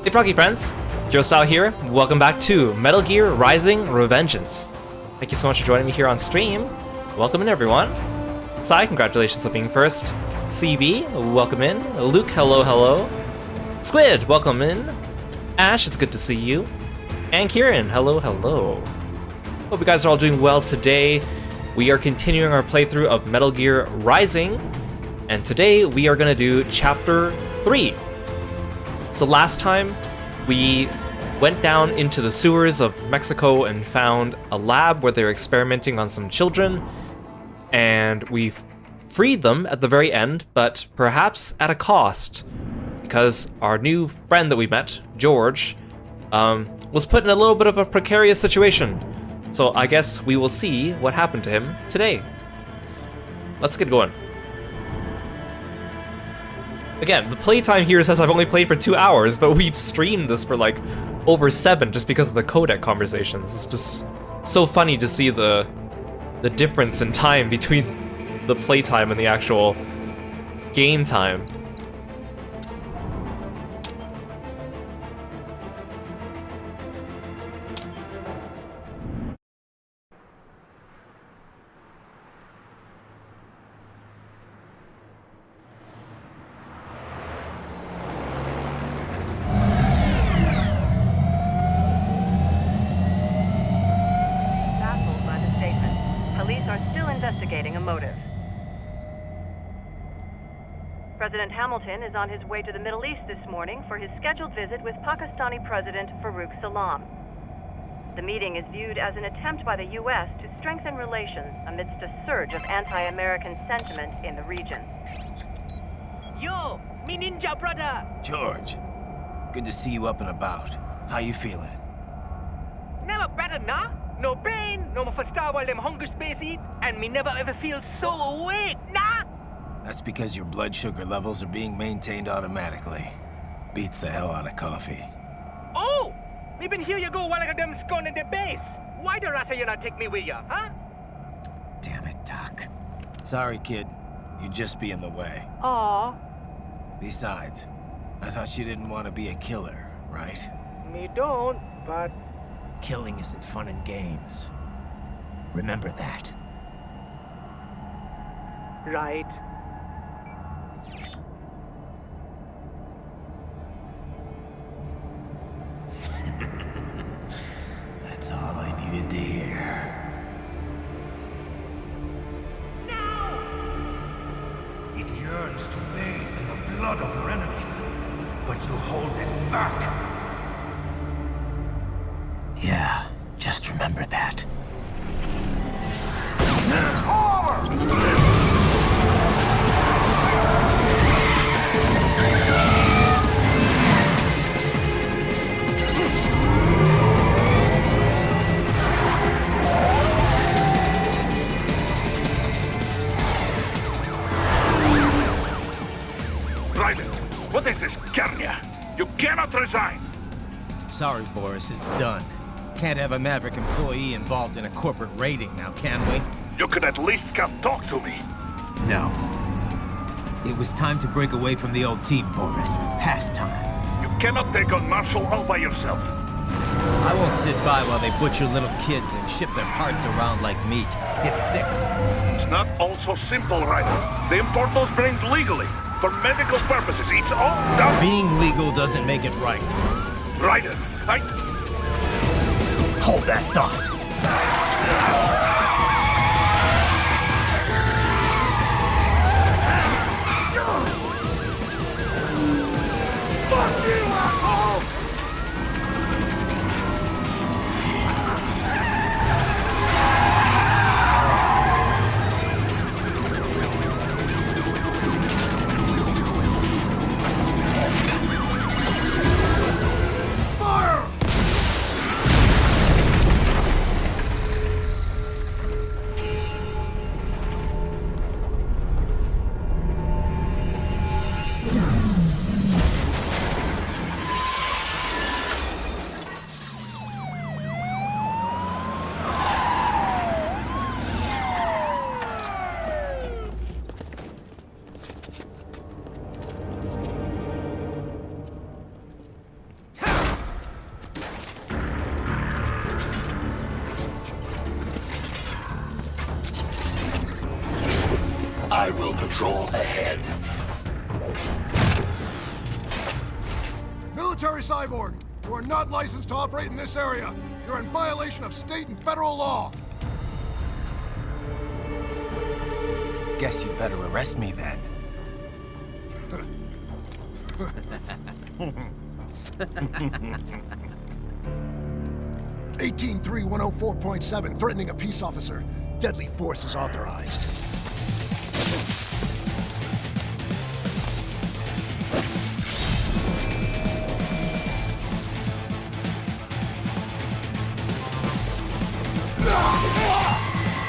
Hey Froggy friends, Kirostyle here. Welcome back to Metal Gear Rising: Revengeance. Thank you so much for joining me here on stream. Welcome in everyone. Sai, congratulations on being first. CB, welcome in. Luke, hello, hello. Squid, welcome in. Ash, it's good to see you. And Kieran, hello, hello. Hope you guys are all doing well today. We are continuing our playthrough of Metal Gear Rising, and today we are going to do Chapter 3. So last time, we went down into the sewers of Mexico and found a lab where they were experimenting on some children, and we freed them at the very end, but perhaps at a cost, because our new friend that we met, George, was put in a little bit of a precarious situation. So I guess we will see what happened to him today. Let's get going. Again, the playtime here says I've only played for 2 hours, but we've streamed this for like over 7 just because of the codec conversations. It's just so funny to see the difference in time between the playtime and the actual game time. President Hamilton is on his way to the Middle East this morning for his scheduled visit with Pakistani President Farouk Salam. The meeting is viewed as an attempt by the U.S. to strengthen relations amidst a surge of anti-American sentiment in the region. Yo, me ninja brother! George, good to see you up and about. How you feeling? Never better, nah? No pain, no more faster while them hunger space eat, and me never ever feel so awake, nah? That's because your blood sugar levels are being maintained automatically. Beats the hell out of coffee. Oh! Me been here you go while I got them scone in the base. Why the rasa you not take me with ya, huh? Damn it, Doc. Sorry, kid. You'd just be in the way. Aw. Besides, I thought you didn't want to be a killer, right? Me don't, but... Killing isn't fun and games. Remember that. Right. That's all I needed to hear. No! It yearns to bathe in the blood of your enemies, but you hold it back. Yeah, just remember that. What is this, Garnia? You cannot resign! Sorry, Boris, it's done. Can't have a Maverick employee involved in a corporate raiding now, can we? You could at least come talk to me. No. It was time to break away from the old team, Boris. Past time. You cannot take on Marshall all by yourself. I won't sit by while they butcher little kids and ship their parts around like meat. It's sick. It's not all so simple, Ryder. They import those brains legally. For medical purposes, it's all done. Being legal doesn't make it right. Ryder, Hold that thought. Fuck you, asshole! I will patrol ahead. Military cyborg, you are not licensed to operate in this area. You're in violation of state and federal law. Guess you better arrest me then. 183-104.7, threatening a peace officer. Deadly force is authorized.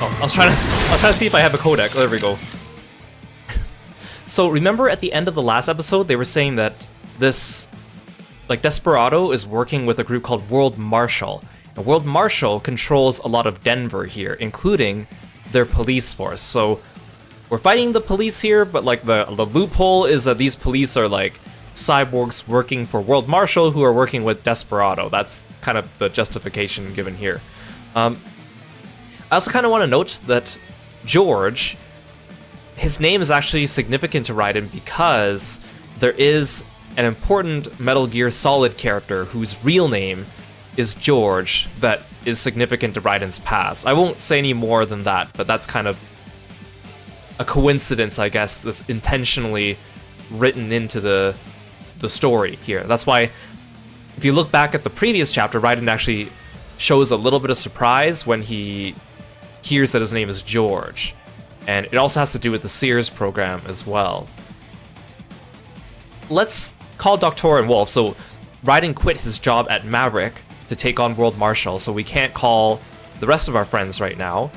Oh, I was trying to see if I have a codec. There we go. So remember at the end of the last episode, they were saying that this, like, Desperado is working with a group called World Marshal. And World Marshal controls a lot of Denver here, including their police force. So we're fighting the police here, but like the loophole is that these police are like cyborgs working for World Marshal who are working with Desperado. That's kind of the justification given here. I also kind of want to note that George, his name is actually significant to Raiden because there is an important Metal Gear Solid character whose real name is George that is significant to Raiden's past. I won't say any more than that, but that's kind of a coincidence, I guess, that's intentionally written into the story here. That's why, if you look back at the previous chapter, Raiden actually shows a little bit of surprise when he hears that his name is George. And it also has to do with the Sears program as well. Let's call Doctor and Wolf. So Raiden quit his job at Maverick to take on World Marshal, so we can't call the rest of our friends right now.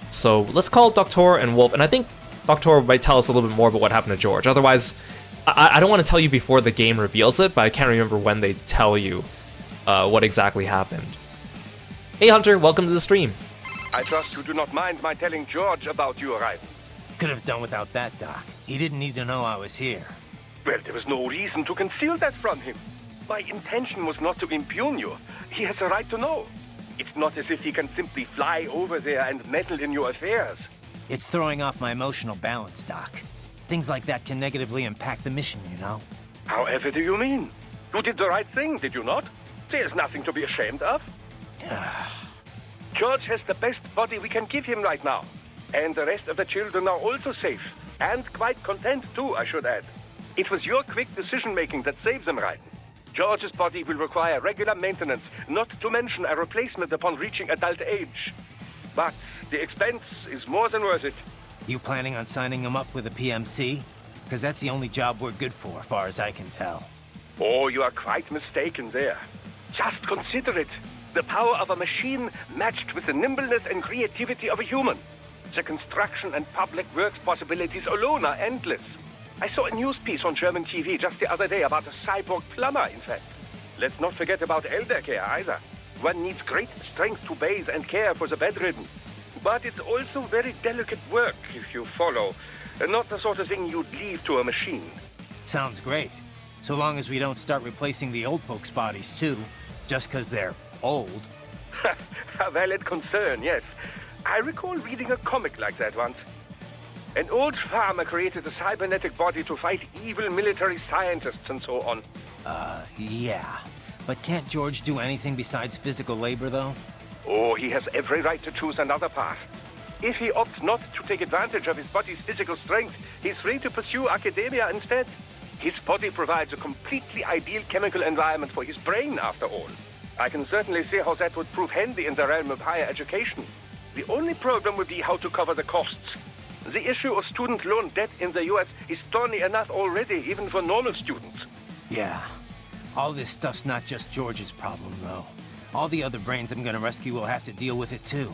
So let's call Doctor and Wolf, and I think Doctor might tell us a little bit more about what happened to George. Otherwise, I don't want to tell you before the game reveals it, but I can't remember when they tell you what exactly happened. Hey Hunter, welcome to the stream. I trust you do not mind my telling George about your arrival. Could have done without that, Doc. He didn't need to know I was here. Well, there was no reason to conceal that from him. My intention was not to impugn you. He has a right to know. It's not as if he can simply fly over there and meddle in your affairs. It's throwing off my emotional balance, Doc. Things like that can negatively impact the mission, you know? However do you mean? You did the right thing, did you not? There's nothing to be ashamed of. George has the best body we can give him right now. And the rest of the children are also safe. And quite content too, I should add. It was your quick decision-making that saved them, Raiden. George's body will require regular maintenance, not to mention a replacement upon reaching adult age. But the expense is more than worth it. You planning on signing him up with a PMC? Because that's the only job we're good for, as far as I can tell. Oh, you are quite mistaken there. Just consider it. The power of a machine matched with the nimbleness and creativity of a human. The construction and public works possibilities alone are endless. I saw a news piece on German TV just the other day about a cyborg plumber, in fact. Let's not forget about elder care either. One needs great strength to bathe and care for the bedridden. But it's also very delicate work, if you follow. Not the sort of thing you'd leave to a machine. Sounds great. So long as we don't start replacing the old folks' bodies, too. Just because they're old. A valid concern, yes. I recall reading a comic like that once. An old farmer created a cybernetic body to fight evil military scientists and so on. Yeah. But can't George do anything besides physical labor, though? Oh, he has every right to choose another path. If he opts not to take advantage of his body's physical strength, he's free to pursue academia instead. His body provides a completely ideal chemical environment for his brain, after all. I can certainly see how that would prove handy in the realm of higher education. The only problem would be how to cover the costs. The issue of student loan debt in the US is thorny enough already, even for normal students. Yeah. All this stuff's not just George's problem, though. All the other brains I'm gonna rescue will have to deal with it, too.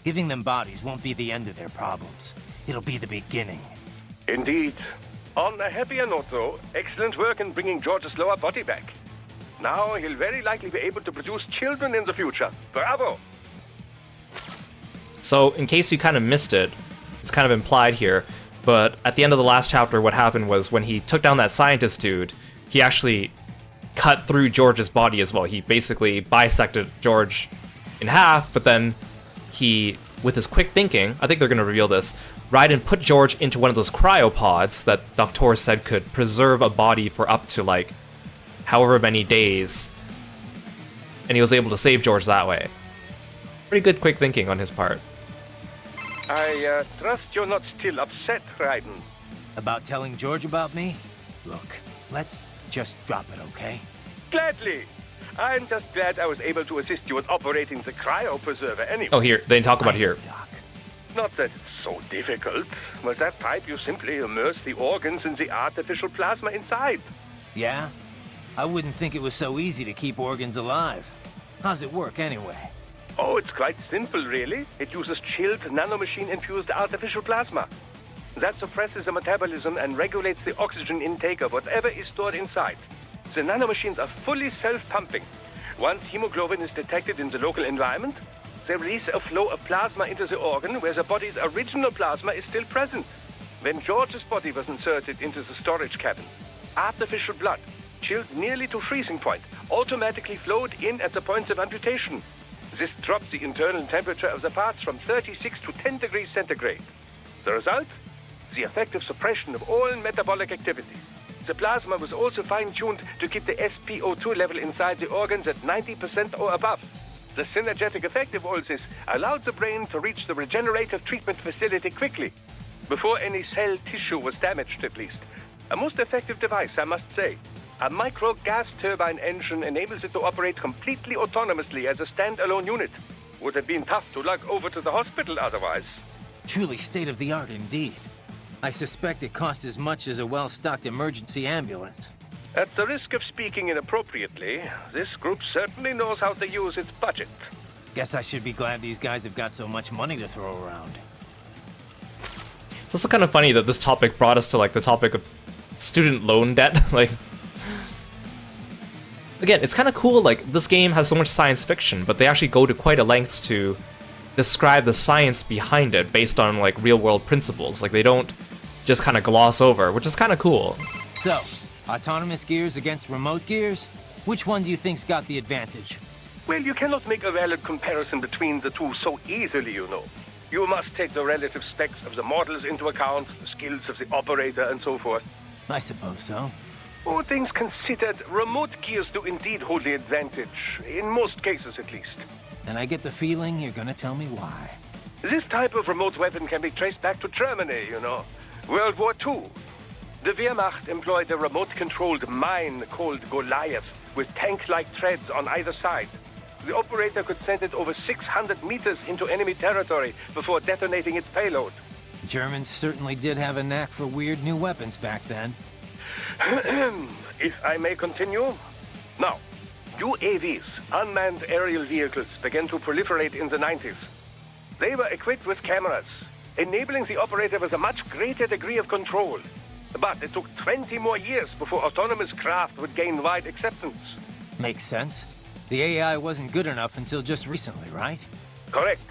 Giving them bodies won't be the end of their problems. It'll be the beginning. Indeed. On a happier note, though, excellent work in bringing George's lower body back. Now he'll very likely be able to produce children in the future. Bravo! So, in case you kind of missed it, it's kind of implied here, but at the end of the last chapter, what happened was when he took down that scientist dude, he actually cut through George's body as well. He basically bisected George in half, but then he with his quick thinking, I think they're going to reveal this, Raiden put George into one of those cryopods that Dr. said could preserve a body for up to, like, however many days. And he was able to save George that way. Pretty good quick thinking on his part. I trust you're not still upset, Raiden. About telling George about me? Look, let's just drop it, okay? Gladly. I'm just glad I was able to assist you in operating the cryopreserver anyway. Oh, here. They talk about here. Doc. Not that it's so difficult. With that pipe, you simply immerse the organs in the artificial plasma inside. Yeah? I wouldn't think it was so easy to keep organs alive. How's it work, anyway? Oh, it's quite simple, really. It uses chilled nanomachine-infused artificial plasma. That suppresses the metabolism and regulates the oxygen intake of whatever is stored inside. The nanomachines are fully self-pumping. Once hemoglobin is detected in the local environment, they release a flow of plasma into the organ where the body's original plasma is still present. When George's body was inserted into the storage cabin, artificial blood, chilled nearly to freezing point, automatically flowed in at the points of amputation. This dropped the internal temperature of the parts from 36 to 10 degrees centigrade. The result? The effective suppression of all metabolic activity. The plasma was also fine-tuned to keep the SpO2 level inside the organs at 90% or above. The synergetic effect of all this allowed the brain to reach the regenerative treatment facility quickly, before any cell tissue was damaged at least. A most effective device, I must say. A micro gas turbine engine enables it to operate completely autonomously as a standalone unit. Would have been tough to lug over to the hospital otherwise. Truly state-of-the-art indeed. I suspect it cost as much as a well-stocked emergency ambulance. At the risk of speaking inappropriately, this group certainly knows how to use its budget. Guess I should be glad these guys have got so much money to throw around. It's also kind of funny that this topic brought us to, like, the topic of student loan debt. Like, again, it's kind of cool, like, this game has so much science fiction, but they actually go to quite a lengths to describe the science behind it based on, like, real-world principles. Like, they don't just kind of gloss over, which is kind of cool. So, autonomous gears against remote gears? Which one do you think's got the advantage? Well, you cannot make a valid comparison between the two so easily, you know. You must take the relative specs of the models into account, the skills of the operator, and so forth. I suppose so. All things considered, remote gears do indeed hold the advantage, in most cases at least. And I get the feeling you're gonna tell me why. This type of remote weapon can be traced back to Germany, you know. World War II. The Wehrmacht employed a remote-controlled mine called Goliath, with tank-like treads on either side. The operator could send it over 600 meters into enemy territory before detonating its payload. Germans certainly did have a knack for weird new weapons back then. If I may continue. Now, UAVs, unmanned aerial vehicles, began to proliferate in the 90s. They were equipped with cameras, enabling the operator with a much greater degree of control. But it took 20 more years before autonomous craft would gain wide acceptance. Makes sense. The AI wasn't good enough until just recently, right? Correct.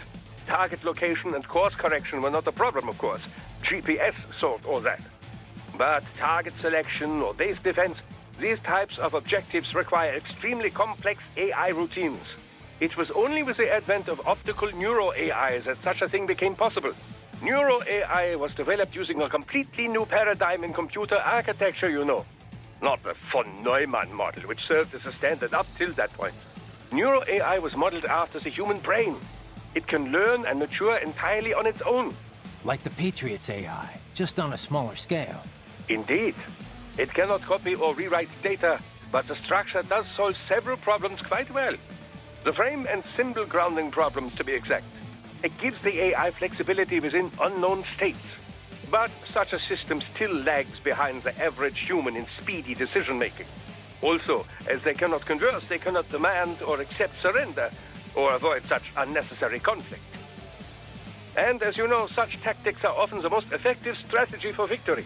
Target location and course correction were not a problem, of course. GPS solved all that. But target selection or base defense, these types of objectives require extremely complex AI routines. It was only with the advent of optical neuro-AI that such a thing became possible. Neuro-AI was developed using a completely new paradigm in computer architecture, you know. Not the von Neumann model, which served as a standard up till that point. Neuro-AI was modeled after the human brain. It can learn and mature entirely on its own. Like the Patriot's AI, just on a smaller scale. Indeed. It cannot copy or rewrite data, but the structure does solve several problems quite well. The frame and symbol grounding problems, to be exact. It gives the AI flexibility within unknown states. But such a system still lags behind the average human in speedy decision-making. Also, as they cannot converse, they cannot demand or accept surrender, or avoid such unnecessary conflict. And as you know, such tactics are often the most effective strategy for victory.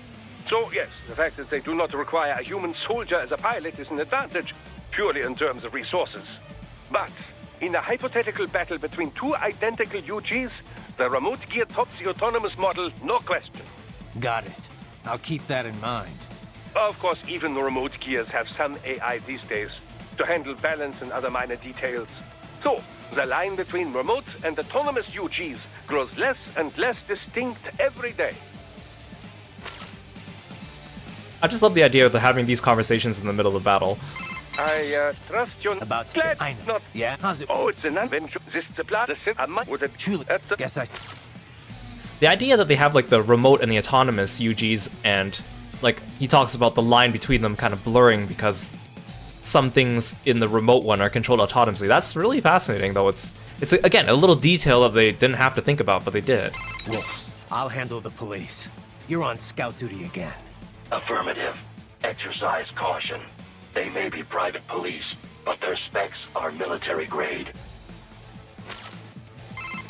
So yes, the fact that they do not require a human soldier as a pilot is an advantage, purely in terms of resources. But in a hypothetical battle between two identical UGs, the remote gear tops the autonomous model, no question. Got it. I'll keep that in mind. Of course, even the remote gears have some AI these days to handle balance and other minor details. So, the line between remote and autonomous UGs grows less and less distinct every day. I just love the idea of having these conversations in the middle of battle. I trust you. About to Glad get... I know. not. Yeah? How's it... Oh, it's an adventure. This is a plot. This is a month with a Truly, That's a... guess I... The idea that they have like the remote and the autonomous UGs, and like he talks about the line between them kind of blurring because some things in the remote one are controlled autonomously. That's really fascinating, though. It's again a little detail that they didn't have to think about, but they did. Wolf, I'll handle the police. You're on scout duty again. Affirmative. Exercise caution. They may be private police, but their specs are military grade.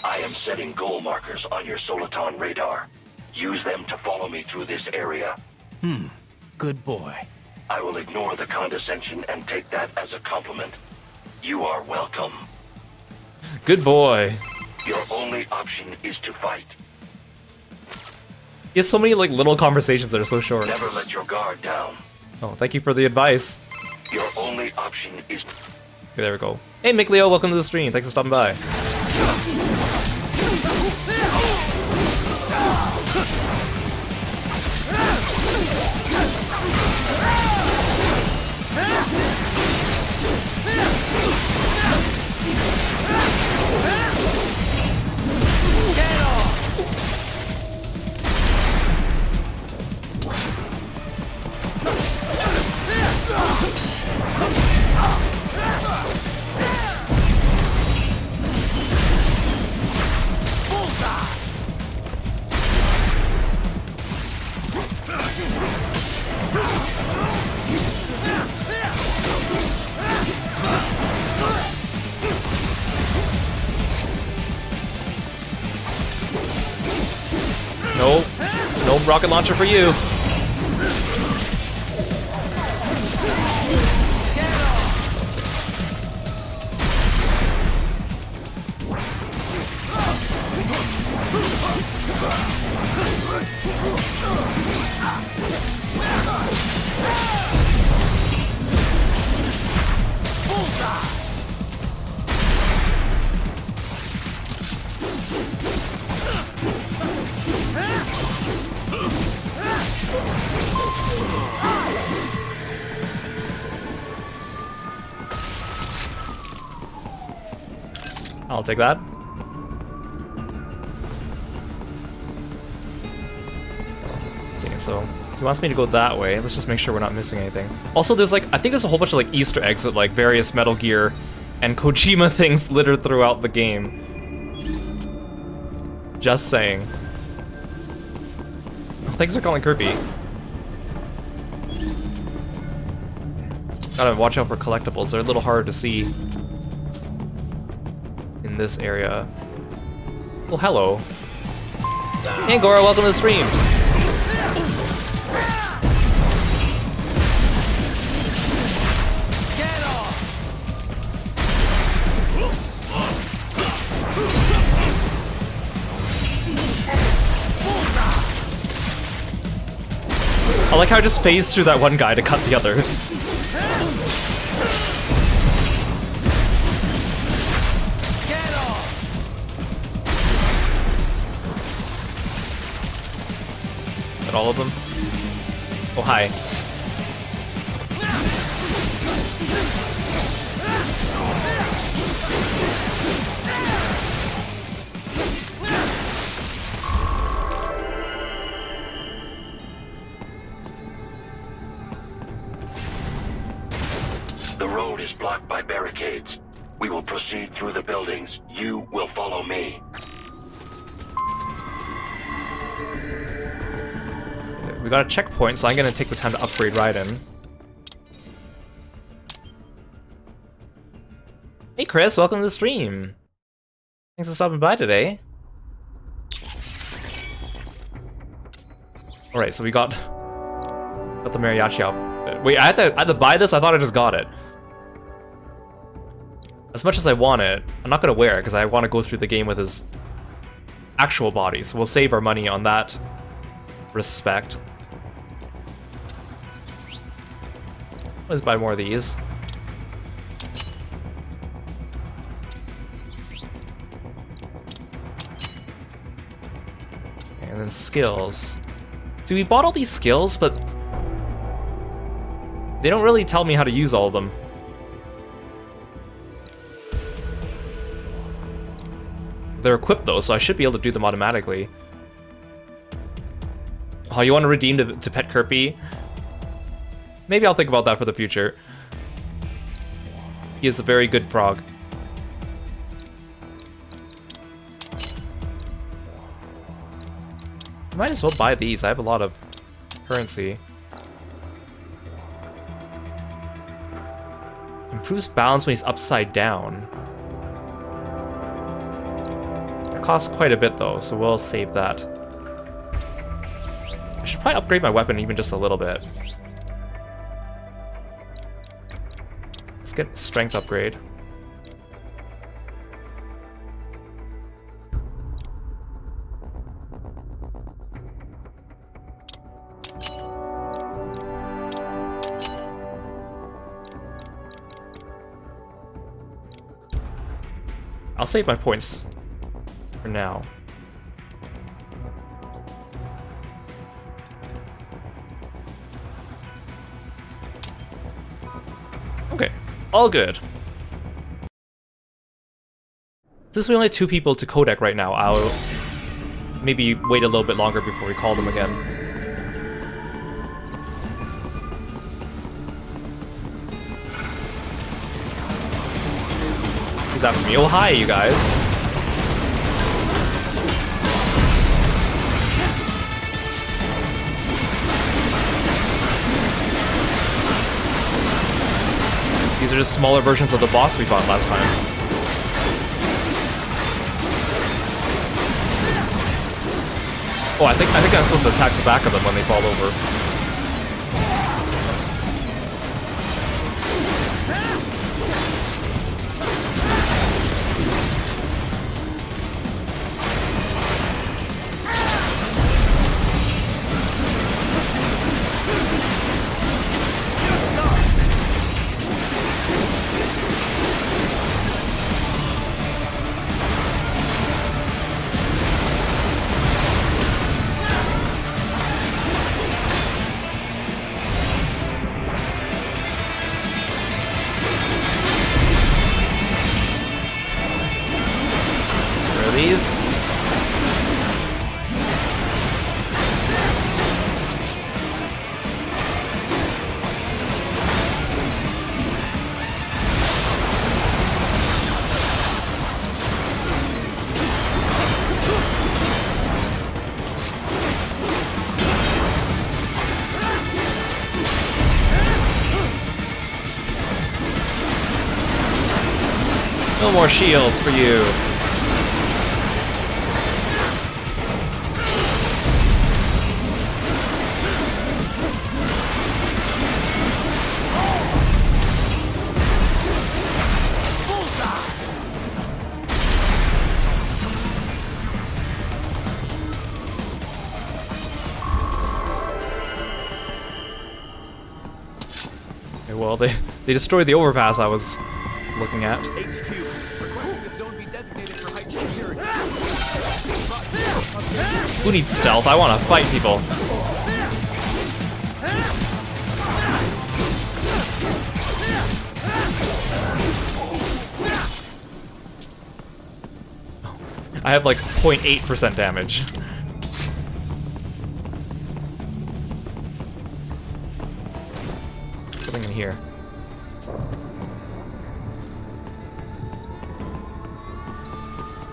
I am setting goal markers on your Soliton radar. Use them to follow me through this area. Good boy. I will ignore the condescension and take that as a compliment. You are welcome. Good boy. Your only option is to fight. He has so many like little conversations that are so short. Never let your guard down. Oh, thank you for the advice. Your only option is... Okay, there we go. Hey, Mick Leo, welcome to the stream. Thanks for stopping by. Nope. No rocket launcher for you. I'll take that. Okay, so he wants me to go that way. Let's just make sure we're not missing anything. Also, there's like, I think there's a whole bunch of like Easter eggs with like various Metal Gear and Kojima things littered throughout the game. Just saying. Oh, thanks for calling Kirby. Gotta watch out for collectibles. They're a little harder to see in this area. Well, hello. Hey, Gora, welcome to the stream. I like how I just phased through that one guy to cut the other. Is that all of them? Oh, hi. The road is blocked by barricades. We will proceed through the buildings. You will follow me. We got a checkpoint, so I'm gonna take the time to upgrade Raiden. Hey Chris, welcome to the stream. Thanks for stopping by today. Alright, so we got the mariachi outfit. Wait, I had to buy this? I thought I just got it. As much as I want it, I'm not gonna wear it because I want to go through the game with his actual body, so we'll save our money on that respect. Let's buy more of these. And then skills. See, we bought all these skills, but they don't really tell me how to use all of them. They're equipped though, so I should be able to do them automatically. Oh, you want to redeem to Pet Kirby? Maybe I'll think about that for the future. He is a very good prog. Might as well buy these. I have a lot of currency. Improves balance when he's upside down. That costs quite a bit though, so we'll save that. I should probably upgrade my weapon even just a little bit. Let's get strength upgrade. I'll save my points for now. Okay, all good. Since we only have 2 people to codec right now, I'll maybe wait a little bit longer before we call them again. Who's after me? Oh, hi, you guys. These are just smaller versions of the boss we fought last time. Oh, I think I'm supposed to attack the back of them when they fall over. No more shields for you. Okay, well, they destroyed the overpass I was looking at. Who needs stealth? I want to fight people. I have like 0.8% damage. Something in here.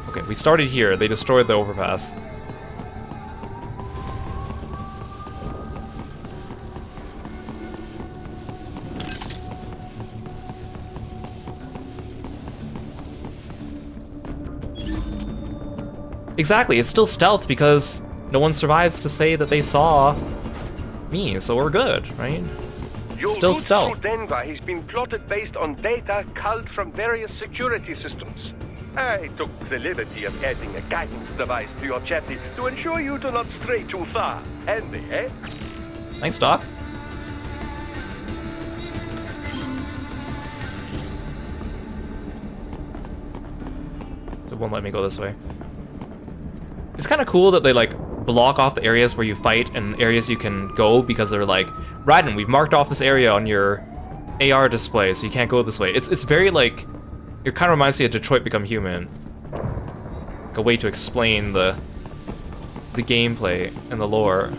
Okay, we started here. They destroyed the overpass. Exactly, it's still stealth because no one survives to say that they saw me, so we're good, right? Your Still route stealth. through Denver has been plotted based on data culled from various security systems. I took the liberty of adding a guidance device to your chassis to ensure you do not stray too far. Handy, eh? Thanks, Doc. It won't let me go this way. It's kind of cool that they like block off the areas where you fight and areas you can go because they're like, Raiden, we've marked off this area on your AR display, so you can't go this way. It's very like, it kind of reminds me of Detroit Become Human. Like a way to explain the gameplay and the lore.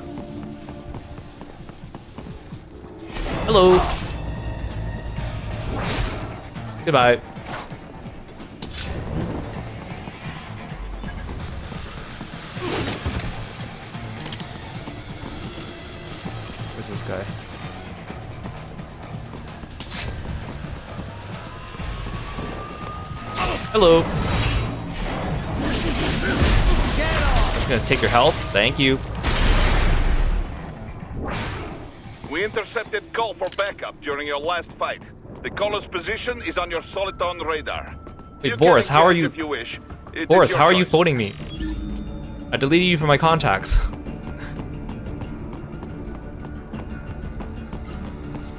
Hello. Goodbye. Where's this guy? Hello. I'm gonna take your health. Thank you. We intercepted call for backup during your last fight. The caller's position is on your Soliton radar. Wait, Boris, how are you? If you wish. Boris, how are you phoning me? I deleted you from my contacts.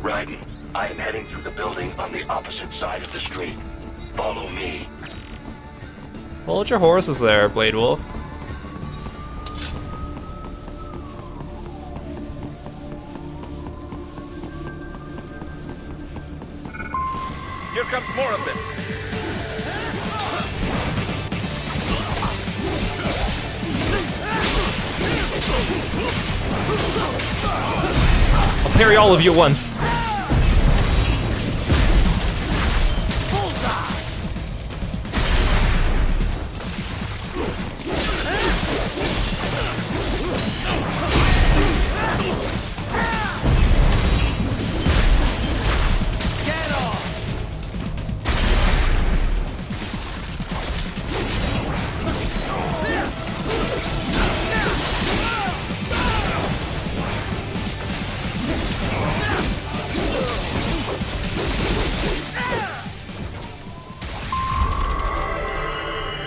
Raiden, I am heading through the building on the opposite side of the street. Follow me. Hold your horses there, Blade Wolf. Here comes more of them. I'll parry all of you at once.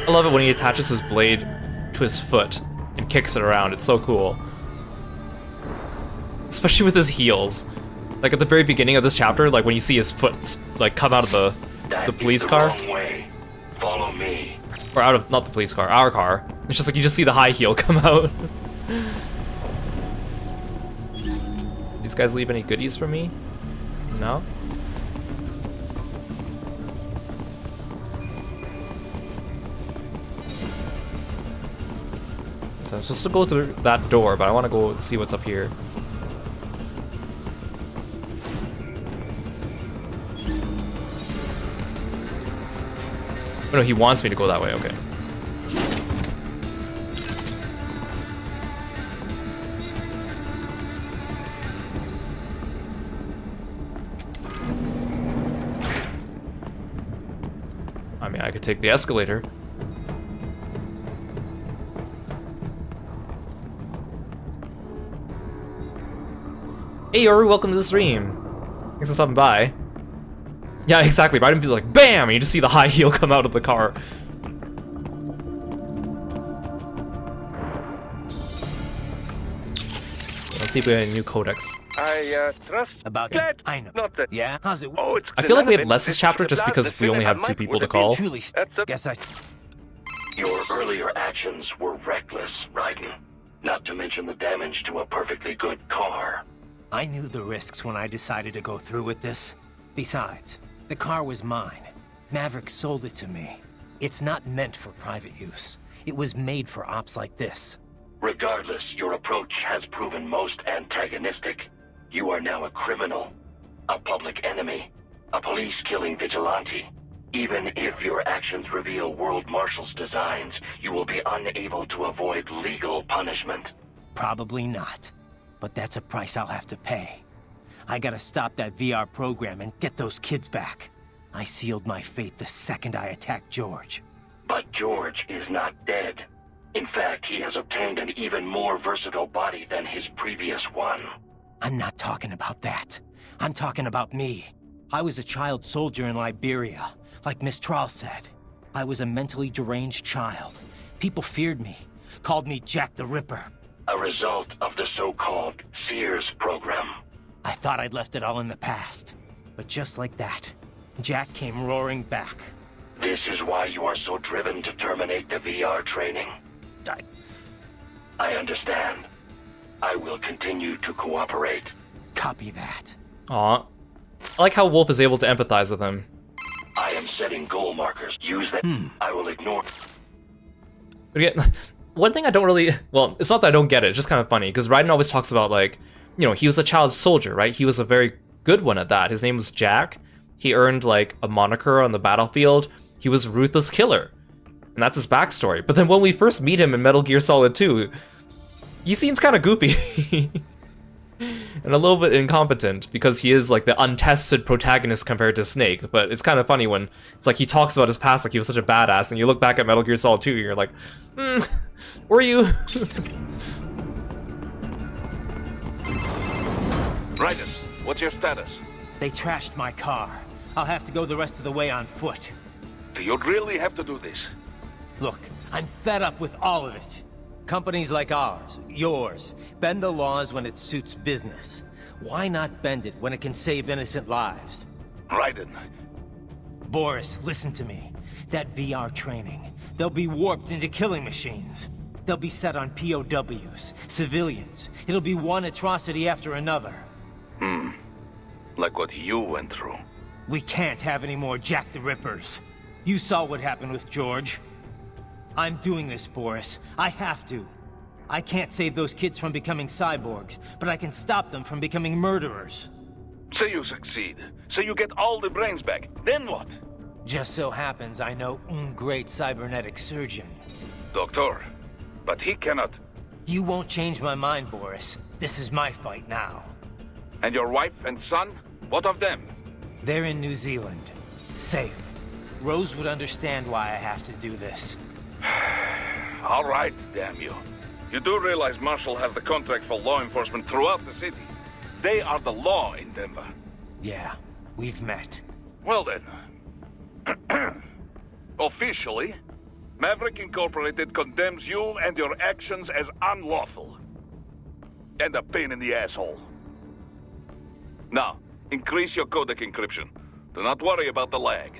I love it when he attaches his blade to his foot and kicks it around. It's so cool. Especially with his heels. Like at the very beginning of this chapter, like when you see his foot like come out of the police car. Follow me. Or out of, not the police car, our car. It's just like you just see the high heel come out. These guys leave any goodies for me? No? So I'm supposed to go through that door, but I want to go see what's up here. Oh no, he wants me to go that way, okay. I mean, I could take the escalator. Hey Yoru, welcome to the stream. Thanks for stopping by. Yeah, exactly. Right? And be like, BAM! And you just see the high heel come out of the car. Let's see if we have a new codex. I trust About Glad. I know. Not that. Yeah? How's it? Oh, it's I feel like we have relevant. less this chapter just because we only have 2 people to call. Truly, That's a- guess I. Your earlier actions were reckless, Raiden. Not to mention the damage to a perfectly good car. I knew the risks when I decided to go through with this. Besides, the car was mine. Maverick sold it to me. It's not meant for private use. It was made for ops like this. Regardless, your approach has proven most antagonistic. You are now a criminal, a public enemy, a police-killing vigilante. Even if your actions reveal World Marshal's designs, you will be unable to avoid legal punishment. Probably not. But that's a price I'll have to pay. I gotta stop that VR program and get those kids back. I sealed my fate the second I attacked George. But George is not dead. In fact, he has obtained an even more versatile body than his previous one. I'm not talking about that. I'm talking about me. I was a child soldier in Liberia, like Miss Trawl said. I was a mentally deranged child. People feared me, called me Jack the Ripper. A result of the so-called Sears program. I thought I'd left it all in the past. But just like that, Jack came roaring back. This is why you are so driven to terminate the VR training. I understand. I will continue to cooperate. Copy that. Aw. I like how Wolf is able to empathize with him. I am setting goal markers. Use them. I will ignore. But again, one thing I don't really... Well, it's not that I don't get it, it's just kind of funny, because Raiden always talks about, like, you know, he was a child soldier, right? He was a very good one at that. His name was Jack. He earned, like, a moniker on the battlefield. He was a ruthless killer. And that's his backstory. But then when we first meet him in Metal Gear Solid 2, he seems kind of goofy. And a little bit incompetent, because he is, like, the untested protagonist compared to Snake. But it's kind of funny when it's like he talks about his past like he was such a badass, and you look back at Metal Gear Solid 2, and you're like, were you? Raiden, what's your status? They trashed my car. I'll have to go the rest of the way on foot. Do you really have to do this? Look, I'm fed up with all of it. Companies like ours, yours, bend the laws when it suits business. Why not bend it when it can save innocent lives? Raiden. Boris, listen to me. That VR training, they'll be warped into killing machines. They'll be set on POWs, civilians. It'll be one atrocity after another. Like what you went through. We can't have any more Jack the Rippers. You saw what happened with George. I'm doing this, Boris. I have to. I can't save those kids from becoming cyborgs, but I can stop them from becoming murderers. Say you succeed. Say you get all the brains back. Then what? Just so happens I know un great cybernetic surgeon. Doctor. But he cannot. You won't change my mind, Boris. This is my fight now. And your wife and son? What of them? They're in New Zealand. Safe. Rose would understand why I have to do this. All right, damn you. You do realize Marshall has the contract for law enforcement throughout the city. They are the law in Denver. Yeah, we've met. Well then. Officially, Maverick Incorporated condemns you and your actions as unlawful. And a pain in the asshole. Now, increase your codec encryption. Do not worry about the lag.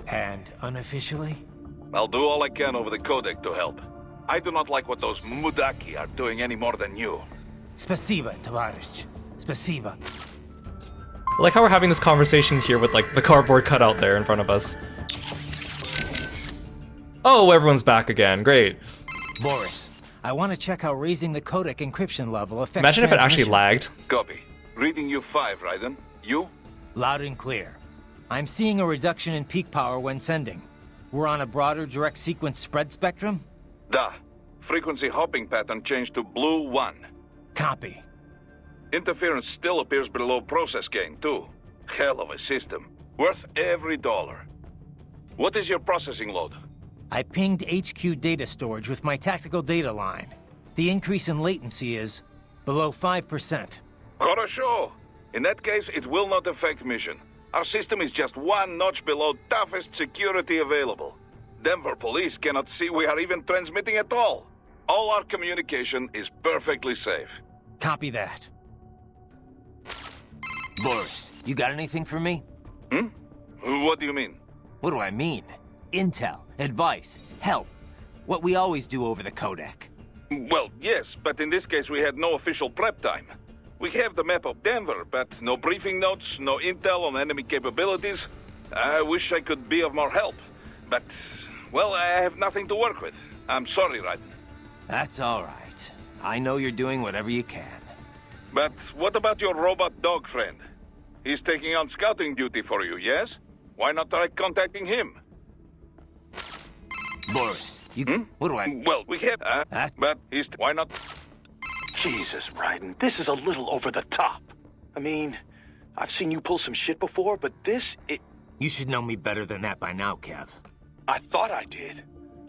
And unofficially? I'll do all I can over the codec to help. I do not like what those Mudaki are doing any more than you. Spasiba, Tavarish. Spasiba. I like how we're having this conversation here with, like, the cardboard cutout there in front of us. Oh, everyone's back again. Great. Boris, I want to check how raising the codec encryption level affects Imagine if it actually transmission. lagged. Copy. Reading you 5, Raiden. You? Loud and clear. I'm seeing a reduction in peak power when sending. We're on a broader direct sequence spread spectrum? Da. Frequency hopping pattern changed to blue 1. Copy. Interference still appears below process gain, too. Hell of a system. Worth every dollar. What is your processing load? I pinged HQ data storage with my tactical data line. The increase in latency is below 5%. Хорошо. In that case, it will not affect mission. Our system is just one notch below toughest security available. Denver police cannot see we are even transmitting at all. All our communication is perfectly safe. Copy that. Boris, you got anything for me? What do you mean? What do I mean? Intel, advice, help. What we always do over the codec. Well, yes, but in this case we had no official prep time. We have the map of Denver, but no briefing notes, no intel on enemy capabilities. I wish I could be of more help, but, well, I have nothing to work with. I'm sorry, Raiden. That's all right. I know you're doing whatever you can. But what about your robot dog friend? He's taking on scouting duty for you, yes? Why not try contacting him? Boris, you... What do I... Well, we have... but he's... Why not... Jesus, Raiden, this is a little over the top. I mean, I've seen you pull some shit before, but this, it... You should know me better than that by now, Kev. I thought I did.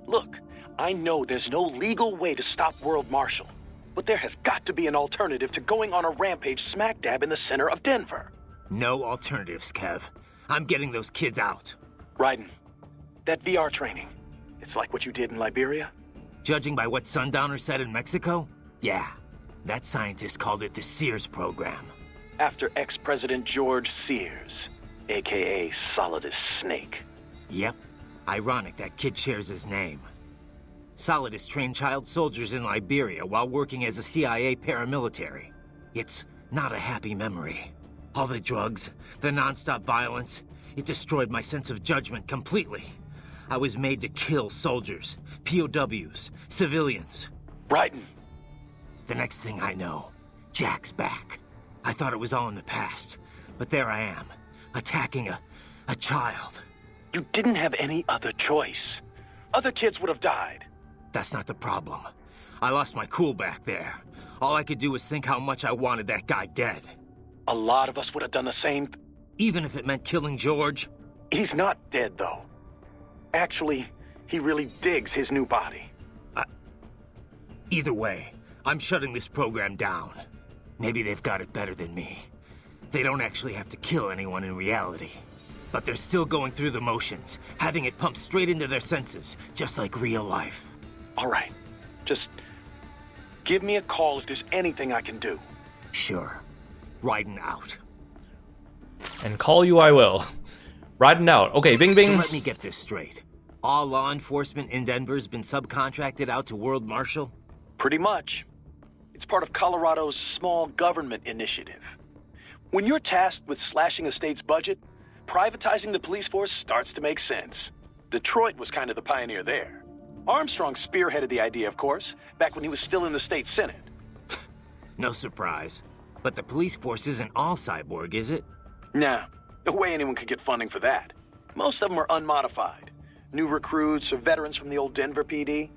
Look, I know there's no legal way to stop World Marshal, but there has got to be an alternative to going on a rampage smack dab in the center of Denver. No alternatives, Kev. I'm getting those kids out. Raiden, that VR training, it's like what you did in Liberia? Judging by what Sundowner said in Mexico? Yeah. That scientist called it the Sears program. After ex-President George Sears, a.k.a. Solidus Snake. Yep. Ironic that kid shares his name. Solid has trained child soldiers in Liberia while working as a CIA paramilitary. It's not a happy memory. All the drugs, the non-stop violence, it destroyed my sense of judgment completely. I was made to kill soldiers, POWs, civilians. Raiden. The next thing I know, Jack's back. I thought it was all in the past, but there I am, attacking a child. You didn't have any other choice. Other kids would have died. That's not the problem. I lost my cool back there. All I could do was think how much I wanted that guy dead. A lot of us would have done the same. Even if it meant killing George? He's not dead, though. Actually, he really digs his new body. Either way, I'm shutting this program down. Maybe they've got it better than me. They don't actually have to kill anyone in reality. But they're still going through the motions, having it pumped straight into their senses, just like real life. All right. Just give me a call if there's anything I can do. Sure. Raiden out. And call you I will. Riding out. Okay, bing bing. So let me get this straight. All law enforcement in Denver's been subcontracted out to World Marshal? Pretty much. It's part of Colorado's small government initiative. When you're tasked with slashing a state's budget, privatizing the police force starts to make sense. Detroit was kind of the pioneer there. Armstrong spearheaded the idea, of course, back when he was still in the state senate. No surprise. But the police force isn't all cyborg, is it? Nah, no way anyone could get funding for that. Most of them are unmodified. New recruits or veterans from the old Denver PD.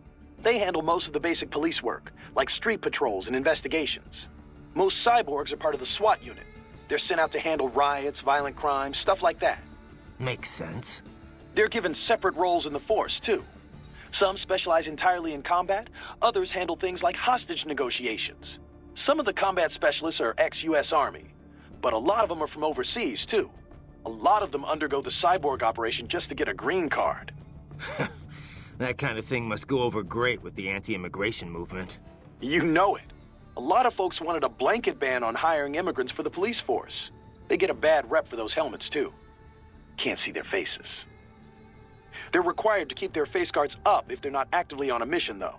They handle most of the basic police work, like street patrols and investigations. Most cyborgs are part of the SWAT unit. They're sent out to handle riots, violent crimes, stuff like that. Makes sense. They're given separate roles in the force, too. Some specialize entirely in combat, others handle things like hostage negotiations. Some of the combat specialists are ex-US Army, but a lot of them are from overseas, too. A lot of them undergo the cyborg operation just to get a green card. That kind of thing must go over great with the anti-immigration movement. You know it. A lot of folks wanted a blanket ban on hiring immigrants for the police force. They get a bad rep for those helmets, too. Can't see their faces. They're required to keep their face guards up if they're not actively on a mission, though.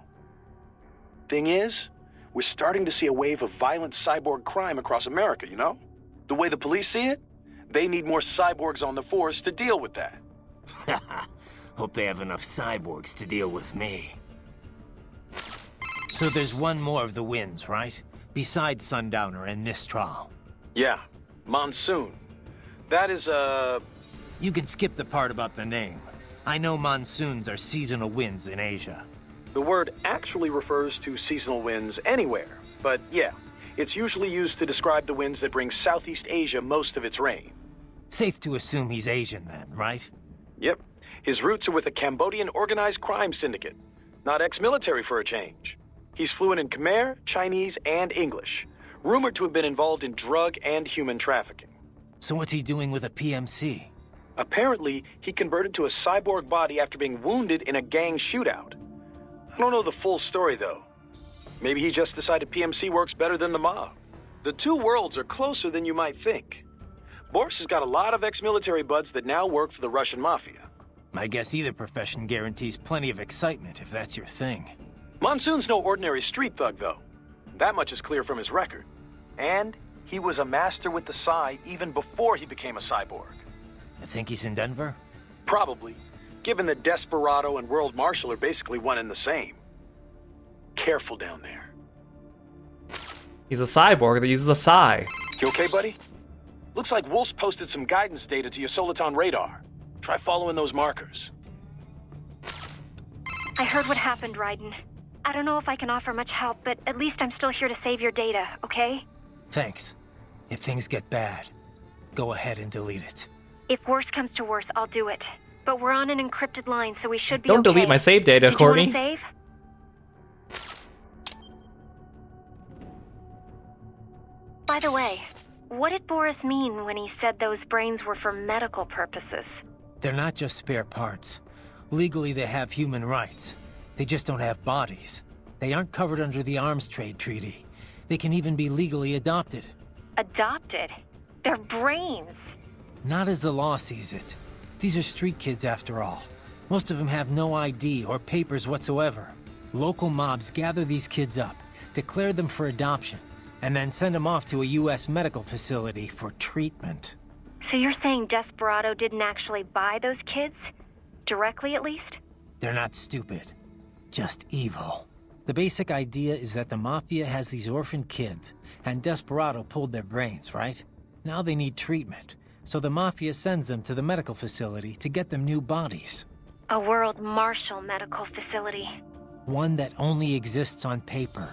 Thing is, we're starting to see a wave of violent cyborg crime across America, you know? The way the police see it, they need more cyborgs on the force to deal with that. Hope they have enough cyborgs to deal with me. So there's one more of the wins, right? Besides Sundowner and Mistral. Yeah, Monsoon. That is, You can skip the part about the name. I know monsoons are seasonal winds in Asia. The word actually refers to seasonal winds anywhere, but yeah, it's usually used to describe the winds that bring Southeast Asia most of its rain. Safe to assume he's Asian then, right? Yep. His roots are with a Cambodian organized crime syndicate. Not ex-military for a change. He's fluent in Khmer, Chinese, and English. Rumored to have been involved in drug and human trafficking. So what's he doing with a PMC? Apparently, he converted to a cyborg body after being wounded in a gang shootout. I don't know the full story, though. Maybe he just decided PMC works better than the mob. The two worlds are closer than you might think. Boris has got a lot of ex-military buds that now work for the Russian Mafia. I guess either profession guarantees plenty of excitement if that's your thing. Monsoon's no ordinary street thug, though. That much is clear from his record. And he was a master with the Psy even before he became a cyborg. I think he's in Denver? Probably, given that Desperado and World Marshal are basically one and the same. Careful down there. He's a cyborg that uses a Psy. You okay, buddy? Looks like Wolf's posted some guidance data to your Soliton radar. Try following those markers. I heard what happened, Raiden. I don't know if I can offer much help, but at least I'm still here to save your data, okay? Thanks. If things get bad, go ahead and delete it. If worse comes to worse, I'll do it. But we're on an encrypted line, so we should be Don't okay. delete my save data, Did Courtney. You want to save? By the way, what did Boris mean when he said those brains were for medical purposes? They're not just spare parts. Legally, they have human rights. They just don't have bodies. They aren't covered under the Arms Trade Treaty. They can even be legally adopted. Adopted? They're brains. Not as the law sees it. These are street kids after all. Most of them have no ID or papers whatsoever. Local mobs gather these kids up, declare them for adoption, and then send them off to a U.S. medical facility for treatment. So you're saying Desperado didn't actually buy those kids? Directly, at least? They're not stupid, just evil. The basic idea is that the Mafia has these orphaned kids, and Desperado pulled their brains, right? Now they need treatment, so the Mafia sends them to the medical facility to get them new bodies. A World Marshal medical facility. One that only exists on paper.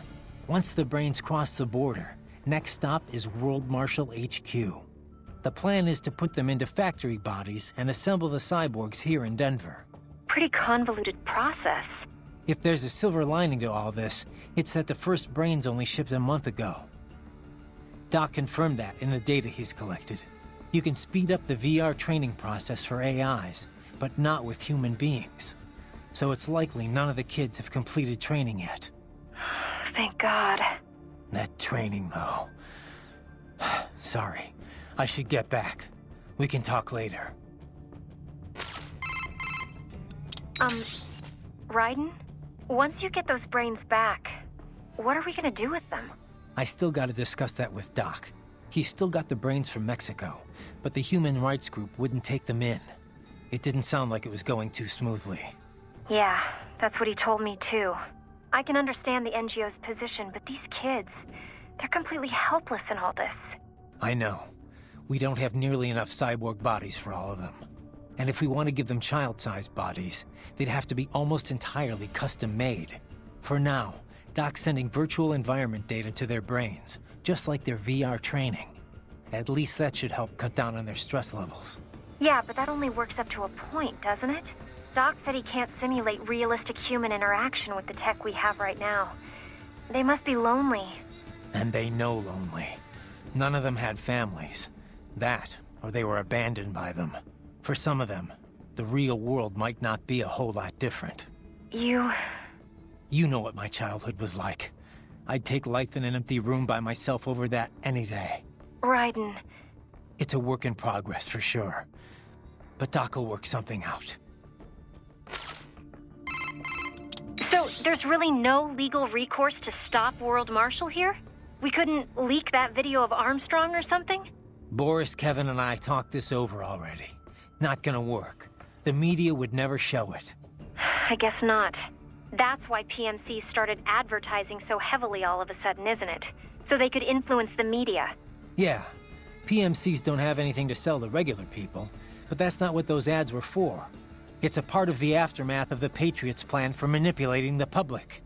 Once the brains cross the border, next stop is World Marshal HQ. The plan is to put them into factory bodies and assemble the cyborgs here in Denver. Pretty convoluted process. If there's a silver lining to all this, it's that the first brains only shipped a month ago. Doc confirmed that in the data he's collected. You can speed up the VR training process for AIs, but not with human beings. So it's likely none of the kids have completed training yet. Thank God. That training, though. Sorry. I should get back. We can talk later. Raiden? Once you get those brains back, what are we gonna do with them? I still gotta discuss that with Doc. He's still got the brains from Mexico, but the human rights group wouldn't take them in. It didn't sound like it was going too smoothly. Yeah, that's what he told me too. I can understand the NGO's position, but these kids, they're completely helpless in all this. I know. We don't have nearly enough cyborg bodies for all of them. And if we want to give them child-sized bodies, they'd have to be almost entirely custom-made. For now, Doc's sending virtual environment data to their brains, just like their VR training. At least that should help cut down on their stress levels. Yeah, but that only works up to a point, doesn't it? Doc said he can't simulate realistic human interaction with the tech we have right now. They must be lonely. And they know lonely. None of them had families. That, or they were abandoned by them. For some of them, the real world might not be a whole lot different. You know what my childhood was like. I'd take life in an empty room by myself over that any day. Raiden. It's a work in progress for sure. But Doc will work something out. So, there's really no legal recourse to stop World Marshal here? We couldn't leak that video of Armstrong or something? Boris, Kevin, and I talked this over already. Not gonna work. The media would never show it. I guess not. That's why PMC started advertising so heavily all of a sudden, isn't it? So they could influence the media. Yeah. PMCs don't have anything to sell to regular people, but that's not what those ads were for. It's a part of the aftermath of the Patriots' plan for manipulating the public.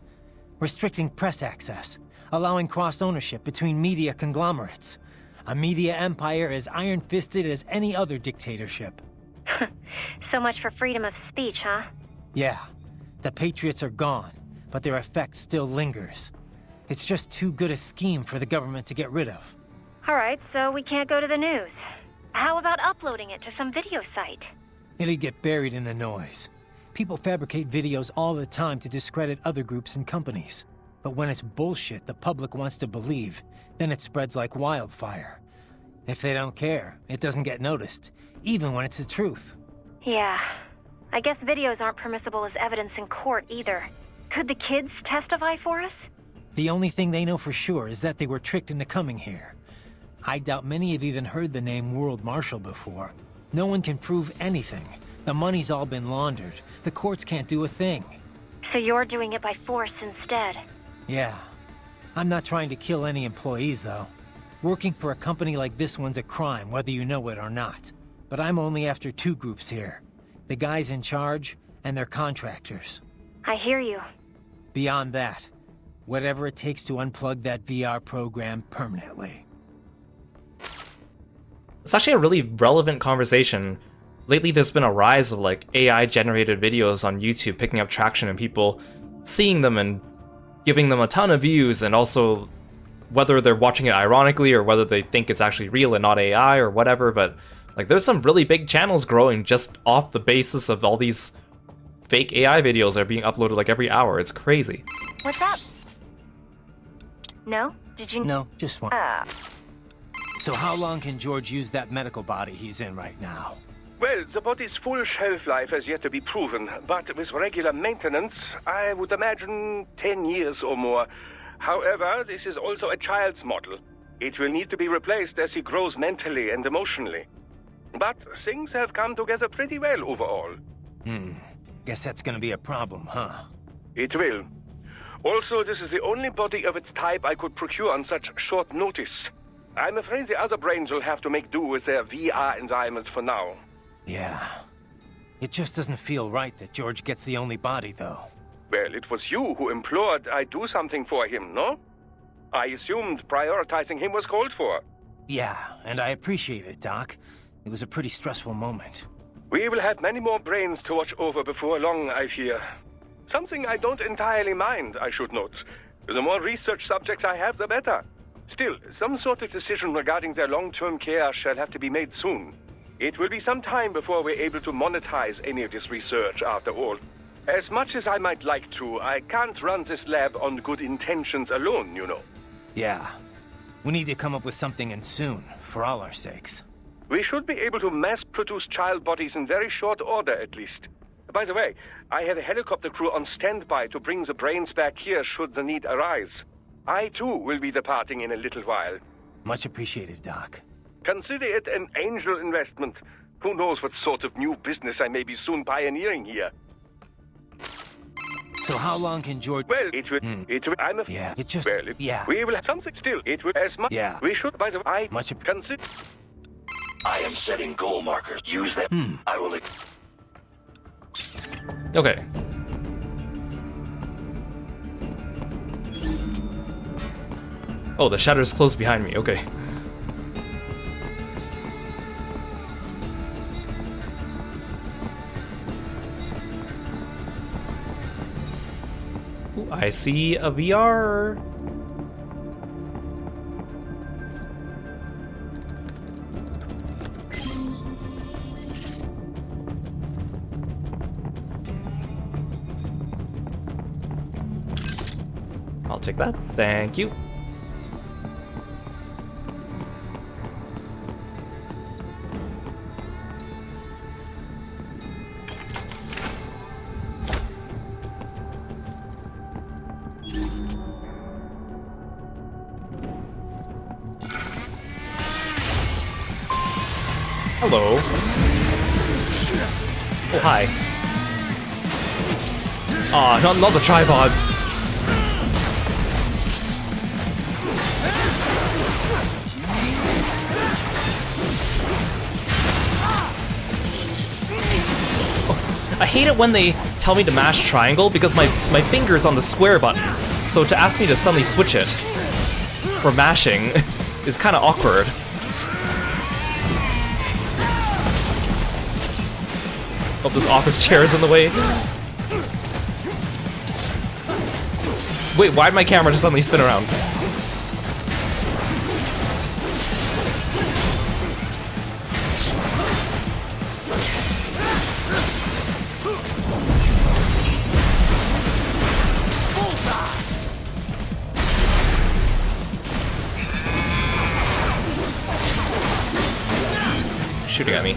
Restricting press access, allowing cross-ownership between media conglomerates. A media empire as iron-fisted as any other dictatorship. So much for freedom of speech, huh? Yeah. The Patriots are gone, but their effect still lingers. It's just too good a scheme for the government to get rid of. Alright, so we can't go to the news. How about uploading it to some video site? It'd get buried in the noise. People fabricate videos all the time to discredit other groups and companies. But when it's bullshit the public wants to believe, then it spreads like wildfire. If they don't care, it doesn't get noticed, even when it's the truth. Yeah. I guess videos aren't permissible as evidence in court either. Could the kids testify for us? The only thing they know for sure is that they were tricked into coming here. I doubt many have even heard the name World Marshal before. No one can prove anything. The money's all been laundered. The courts can't do a thing. So you're doing it by force instead? Yeah. I'm not trying to kill any employees, though. Working for a company like this one's a crime, whether you know it or not. But I'm only after two groups here. The guys in charge, and their contractors. I hear you. Beyond that, whatever it takes to unplug that VR program permanently. It's actually a really relevant conversation. Lately there's been a rise of like AI-generated videos on YouTube picking up traction and people seeing them and giving them a ton of views, and also whether they're watching it ironically or whether they think it's actually real and not AI or whatever, but like there's some really big channels growing just off the basis of all these fake AI videos that are being uploaded like every hour. It's crazy. What's up? No? Did you... No, just one. So how long can George use that medical body he's in right now? Well, the body's full shelf life has yet to be proven, but with regular maintenance, I would imagine 10 years or more. However, this is also a child's model. It will need to be replaced as he grows mentally and emotionally. But things have come together pretty well overall. Guess that's gonna be a problem, huh? It will. Also, this is the only body of its type I could procure on such short notice. I'm afraid the other brains will have to make do with their VR environment for now. Yeah. It just doesn't feel right that George gets the only body, though. Well, it was you who implored I do something for him, no? I assumed prioritizing him was called for. Yeah, and I appreciate it, Doc. It was a pretty stressful moment. We will have many more brains to watch over before long, I fear. Something I don't entirely mind, I should note. The more research subjects I have, the better. Still, some sort of decision regarding their long-term care shall have to be made soon. It will be some time before we're able to monetize any of this research, after all. As much as I might like to, I can't run this lab on good intentions alone, you know. Yeah. We need to come up with something, and soon, for all our sakes. We should be able to mass-produce child bodies in very short order, at least. By the way, I have a helicopter crew on standby to bring the brains back here should the need arise. I, too, will be departing in a little while. Much appreciated, Doc. Consider it an angel investment. Who knows what sort of new business I may be soon pioneering here. So how long can George... Well, it will... I'm a... Yeah, it just... Well, yeah. We will have something still. It will... As much... Yeah. We should... By the way, Much consider... I am setting goal markers. Use them. I will... Okay. Oh, the shatter's close behind me. Okay. Ooh, I see a VR. I'll take that. Thank you. Hello. Oh, hi. Aw, not the tripods. I hate it when they tell me to mash triangle because my finger's on the square button. So to ask me to suddenly switch it for mashing is kind of awkward. Oh, this office chair is in the way. Wait, why'd my camera just suddenly spin around? Shooting at me.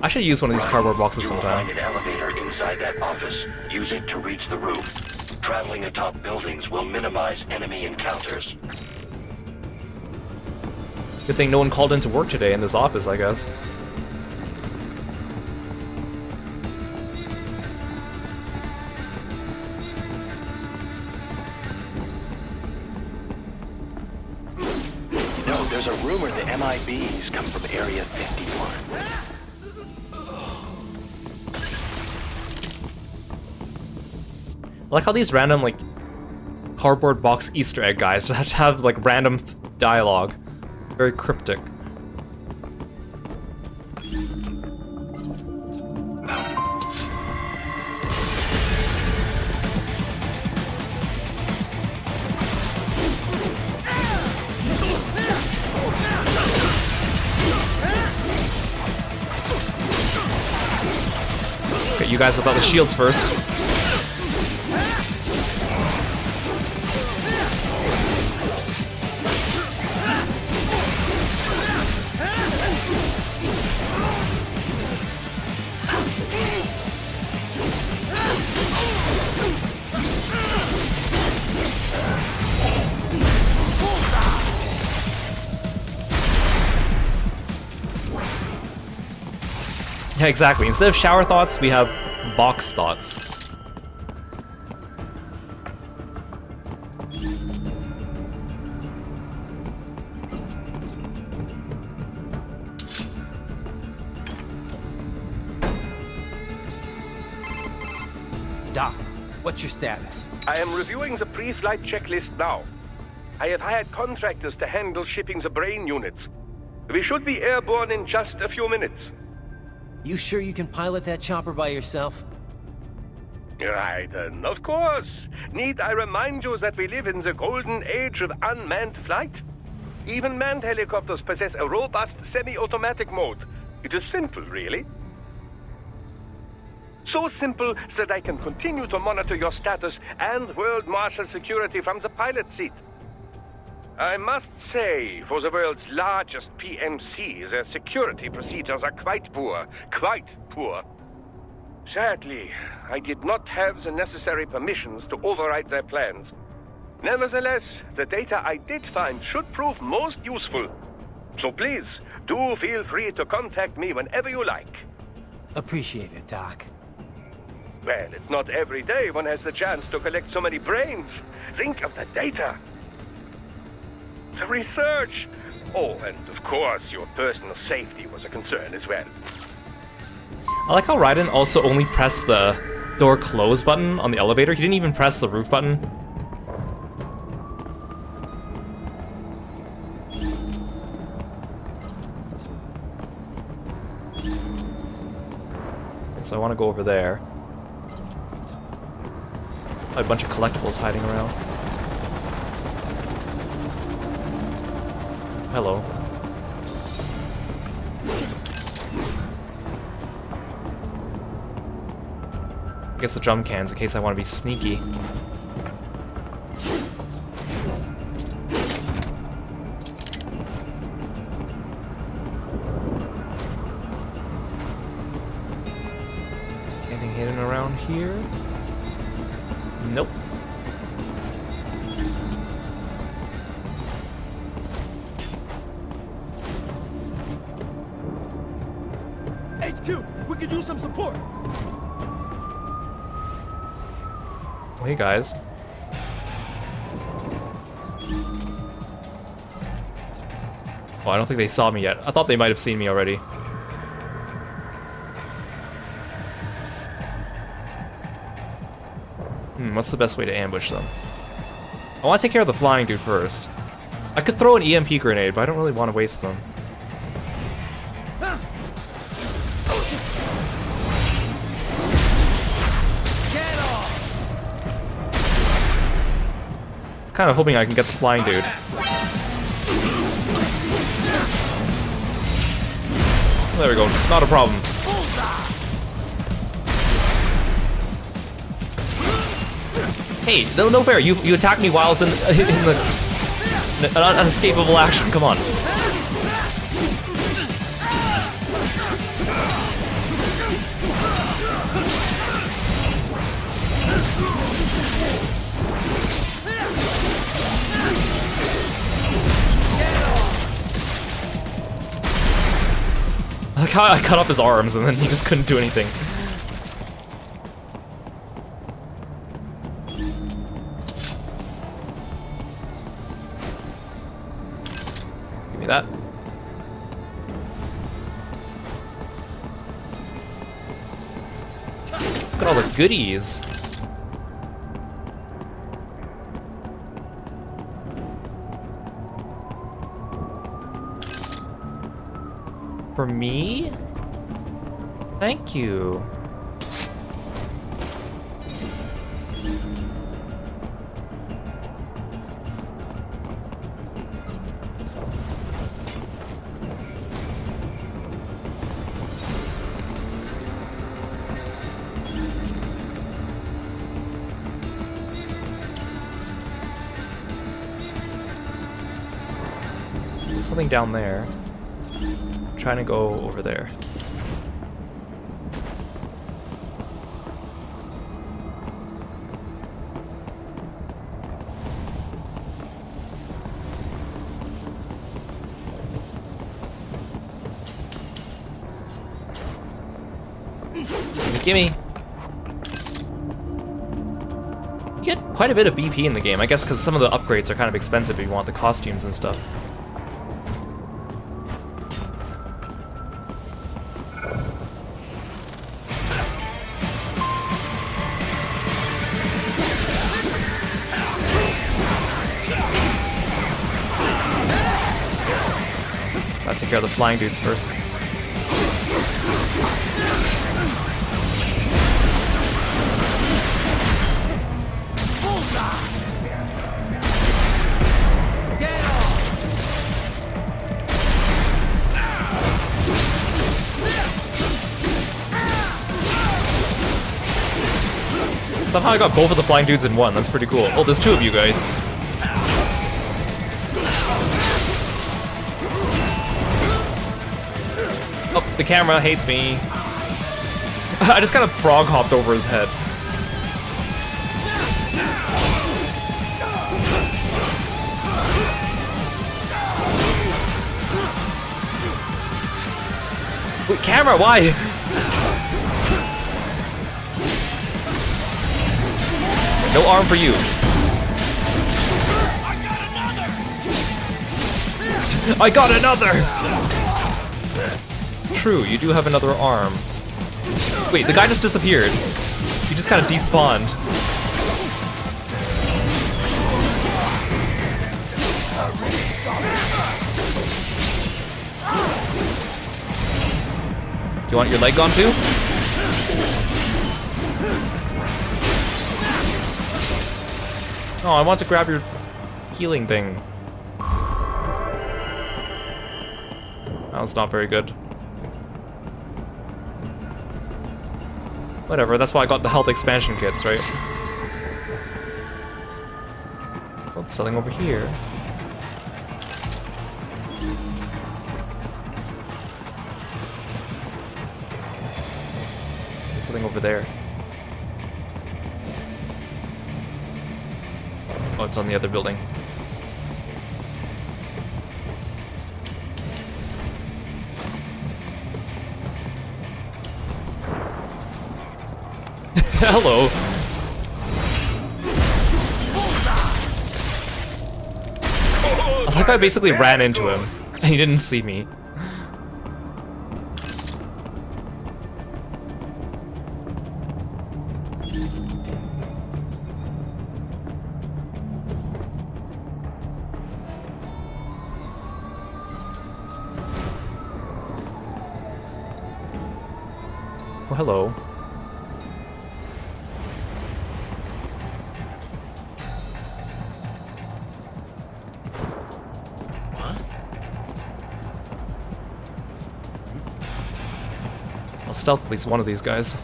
I should use one of these cardboard boxes sometime. You will find an elevator inside that office. Use it to reach the roof. Traveling atop buildings will minimize enemy encounters. Good thing no one called into work today in this office, I guess. No, there's a rumor the MIBs come from Area 51. I like how these random, like, cardboard box Easter egg guys just have like, random dialogue. Very cryptic. guys without the shields first. Yeah, exactly. Instead of shower thoughts, we have box thoughts. Doc, what's your status? I am reviewing the pre-flight checklist now. I have hired contractors to handle shipping the brain units. We should be airborne in just a few minutes. You sure you can pilot that chopper by yourself? Right, of course. Need I remind you that we live in the golden age of unmanned flight? Even manned helicopters possess a robust semi-automatic mode. It is simple, really. So simple that I can continue to monitor your status and world marshal security from the pilot seat. I must say, for the world's largest PMC, their security procedures are quite poor. Quite poor. Sadly, I did not have the necessary permissions to override their plans. Nevertheless, the data I did find should prove most useful. So please, do feel free to contact me whenever you like. Appreciate it, Doc. Well, it's not every day one has the chance to collect so many brains. Think of the data. The research. Oh, and of course, your personal safety was a concern as well. I like how Raiden also only pressed the door close button on the elevator. He didn't even press the roof button. So I want to go over there. A bunch of collectibles hiding around. Hello. I guess the drum cans in case I want to be sneaky. Anything hidden around here? Nope. HQ, we could use some support. Hey guys. Oh, I don't think they saw me yet. I thought they might have seen me already. What's the best way to ambush them? I want to take care of the flying dude first. I could throw an EMP grenade, but I don't really want to waste them. Kind of hoping I can get the flying dude. There we go. Not a problem. Hey, no fair. You attacked me while I was in the unescapable action. Come on. Like how I cut off his arms and then he just couldn't do anything. Give me that. Look at all the goodies. For me? Thank you. something down there. I'm trying to go over there. Gimme! You get quite a bit of BP in the game, I guess because some of the upgrades are kind of expensive if you want the costumes and stuff. Gotta take care of the flying dudes first. Somehow I got both of the flying dudes in one. That's pretty cool. Oh, there's two of you guys. Oh, the camera hates me. I just kind of frog hopped over his head. Wait, camera, why? No arm for you. I got another! True, you do have another arm. Wait, the guy just disappeared. He just kind of despawned. Do you want your leg gone too? Oh, I want to grab your healing thing. That was not very good. Whatever, that's why I got the health expansion kits, right? Oh, there's something over here. There's something over there. Oh, it's on the other building. Hello. I think I basically ran into him, and he didn't see me. Oh, hello. I'll stealth at least one of these guys.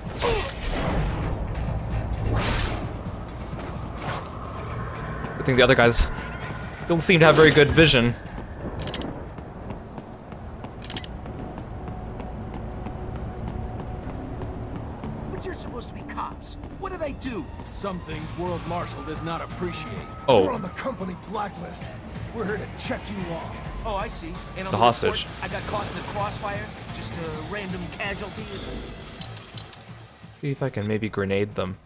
I think the other guys don't seem to have very good vision. Some things World Marshal does not appreciate. Oh. We're on the company blacklist. We're here to check you off. Oh, I see. And on the hostage. Report, I got caught in the crossfire. Just a random casualty. See if I can maybe grenade them.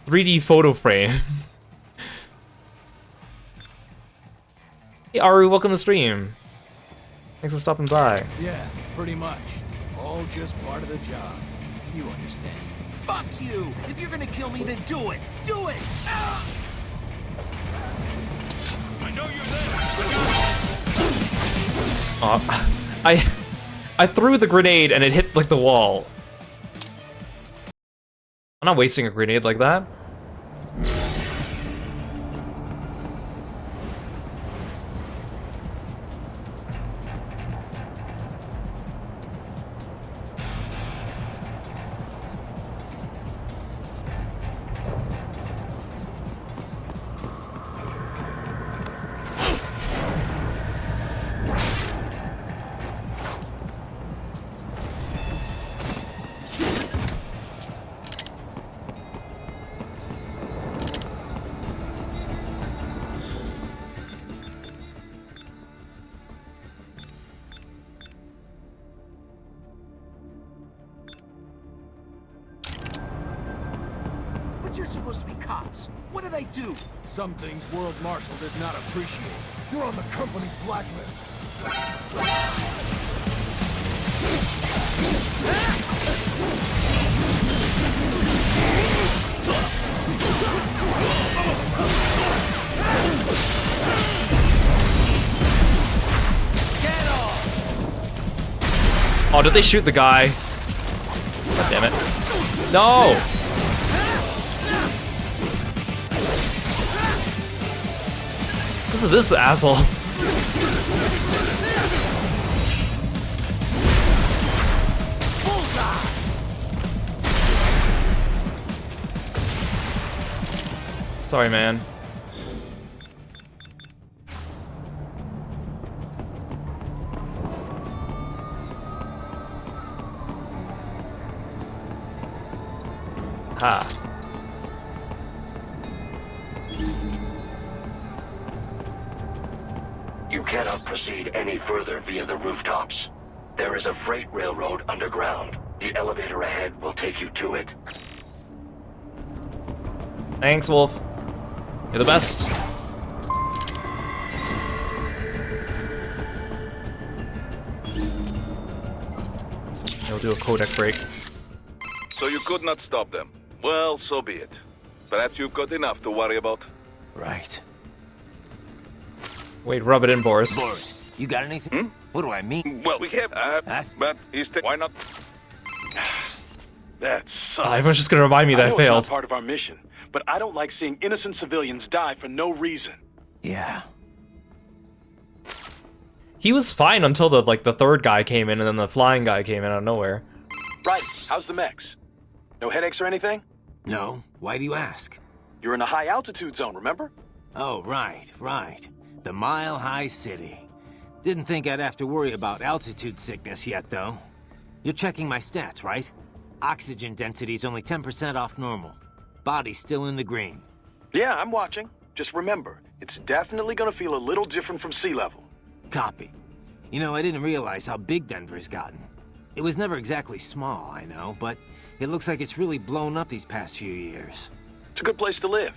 .3D photo frame. Hey Aru, welcome to stream. Thanks for stopping by. Yeah, pretty much. All just part of the job. You understand. Fuck you! If you're gonna kill me, then do it! Do it! Ah! I know you're there! I threw the grenade and it hit like the wall. I'm not wasting a grenade like that. You're supposed to be cops. What did I do? Some things World Marshal does not appreciate. You're on the company blacklist. Oh, did they shoot the guy? God damn it. No! This is this asshole. Sorry, man. Ha. You cannot proceed any further via the rooftops. There is a freight railroad underground. The elevator ahead will take you to it. Thanks, Wolf. You're the best. We'll do a codec break. So you could not stop them. Well, so be it. Perhaps you've got enough to worry about. Right. Wait, rub it in, Boris. Boris, you got anything? What do I mean? Well, we have but why not? That sucks. Everyone's just gonna remind me that I know failed. It's not part of our mission, but I don't like seeing innocent civilians die for no reason. Yeah. He was fine until the third guy came in, and then the flying guy came in out of nowhere. Right. How's the mechs? No headaches or anything? No. Why do you ask? You're in a high altitude zone, remember? Oh, right. The Mile High City. Didn't think I'd have to worry about altitude sickness yet, though. You're checking my stats, right? Oxygen density's only 10% off normal. Body's still in the green. Yeah, I'm watching. Just remember, it's definitely gonna feel a little different from sea level. Copy. You know, I didn't realize how big Denver's gotten. It was never exactly small, I know, but it looks like it's really blown up these past few years. It's a good place to live.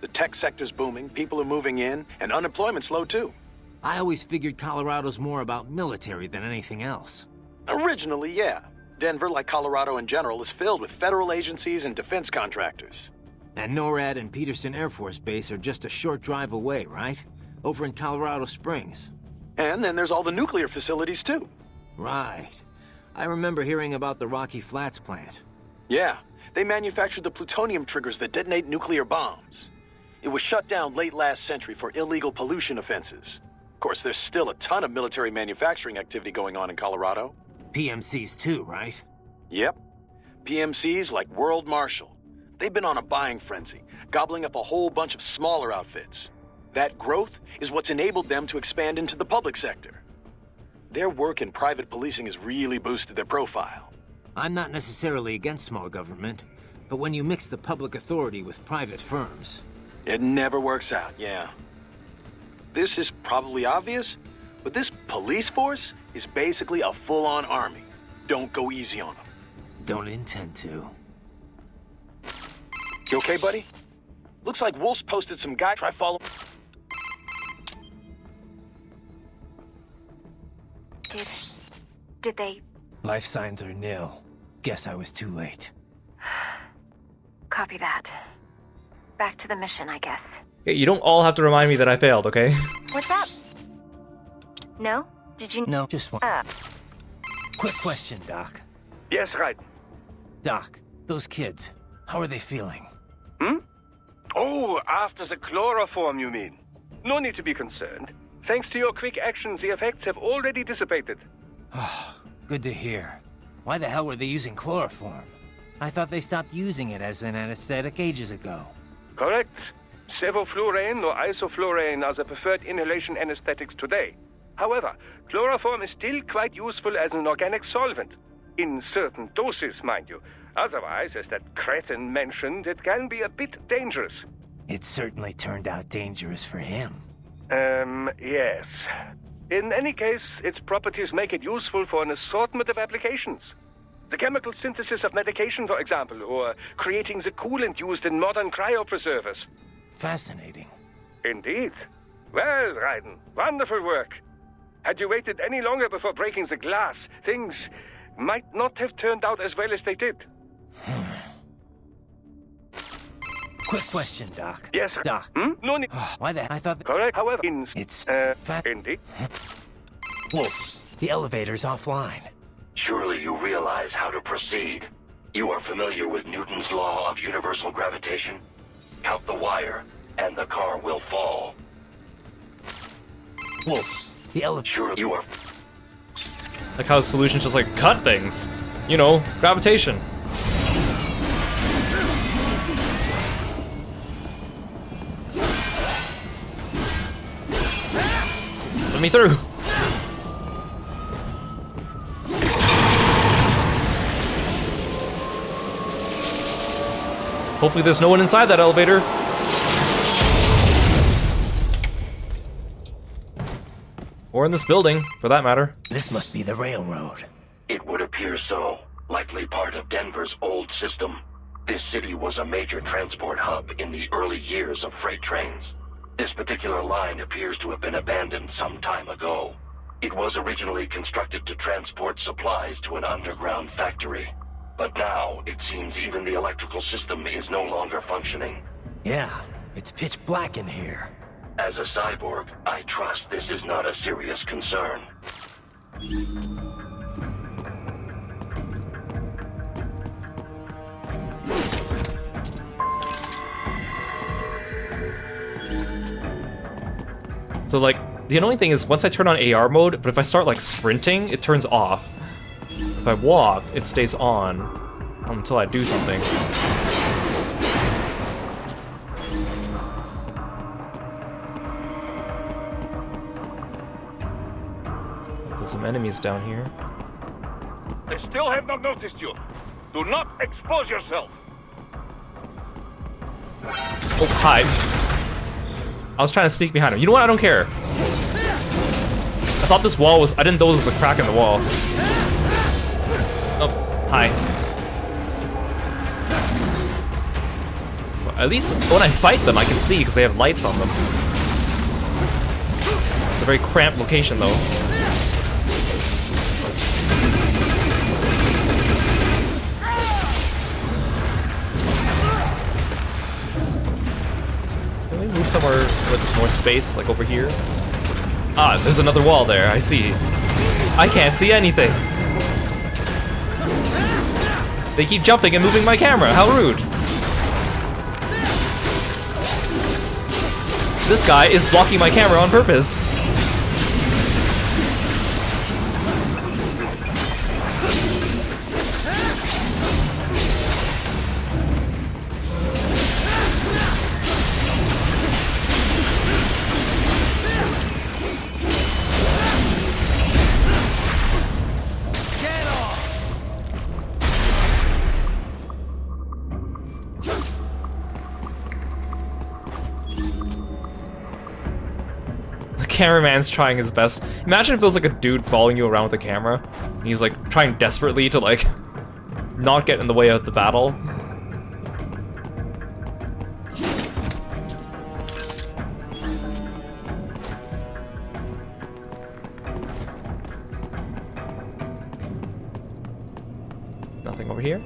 The tech sector's booming, people are moving in, and unemployment's low too. I always figured Colorado's more about military than anything else. Originally, yeah. Denver, like Colorado in general, is filled with federal agencies and defense contractors. And NORAD and Peterson Air Force Base are just a short drive away, right? Over in Colorado Springs. And then there's all the nuclear facilities too. Right. I remember hearing about the Rocky Flats plant. Yeah, they manufactured the plutonium triggers that detonate nuclear bombs. It was shut down late last century for illegal pollution offenses. Of course, there's still a ton of military manufacturing activity going on in Colorado. PMCs too, right? Yep. PMCs like World Marshal. They've been on a buying frenzy, gobbling up a whole bunch of smaller outfits. That growth is what's enabled them to expand into the public sector. Their work in private policing has really boosted their profile. I'm not necessarily against small government, but when you mix the public authority with private firms... It never works out, yeah. This is probably obvious, but this police force is basically a full-on army. Don't go easy on them. Don't intend to. You okay, buddy? Looks like Wolf's posted some guy. Try follow. Did they... Life signs are nil. Guess I was too late. Copy that. Back to the mission, I guess. Yeah, you don't all have to remind me that I failed, okay? What's up? No? Did you... No, just one. Quick question, Doc. Yes, right. Doc, those kids, how are they feeling? Oh, after the chloroform, you mean? No need to be concerned. Thanks to your quick actions, the effects have already dissipated. Good to hear. Why the hell were they using chloroform? I thought they stopped using it as an anesthetic ages ago. Correct. Sevoflurane or isoflurane are the preferred inhalation anesthetics today. However, chloroform is still quite useful as an organic solvent. In certain doses, mind you. Otherwise, as that cretin mentioned, it can be a bit dangerous. It certainly turned out dangerous for him. Yes. In any case, its properties make it useful for an assortment of applications. The chemical synthesis of medication, for example, or creating the coolant used in modern cryopreservers. Fascinating. Indeed. Well, Raiden, wonderful work. Had you waited any longer before breaking the glass, things might not have turned out as well as they did. Quick question, Doc. Yes, sir. Doc. No need. Why the... I thought... Correct. However, It's... indeed. Whoa. The elevator's offline. Surely you realize how to proceed. You are familiar with Newton's law of universal gravitation? Count the wire, and the car will fall. Whoa. The elevator... Sure, you are... Like how the solution's just like, cut things. You know, gravitation. Let me through. Hopefully there's no one inside that elevator. Or in this building, for that matter. This must be the railroad. It would appear so. Likely part of Denver's old system. This city was a major transport hub in the early years of freight trains. This particular line appears to have been abandoned some time ago. It was originally constructed to transport supplies to an underground factory. But now, it seems even the electrical system is no longer functioning. Yeah, it's pitch black in here. As a cyborg, I trust this is not a serious concern. So like, the annoying thing is once I turn on AR mode, but if I start like sprinting, it turns off. If I walk, it stays on until I do something. There's some enemies down here. They still have not noticed you. Do not expose yourself. Oh, hi. I was trying to sneak behind him. You know what? I don't care. I thought this wall was... I didn't know there was a crack in the wall. Oh, hi. Well, at least when I fight them, I can see because they have lights on them. It's a very cramped location, though. Can we move somewhere where there's more space, like over here? Ah, there's another wall there, I see. I can't see anything. They keep jumping and moving my camera, how rude. This guy is blocking my camera on purpose. Cameraman's trying his best. Imagine if there was like a dude following you around with a camera. And he's like trying desperately to like not get in the way of the battle. Nothing over here.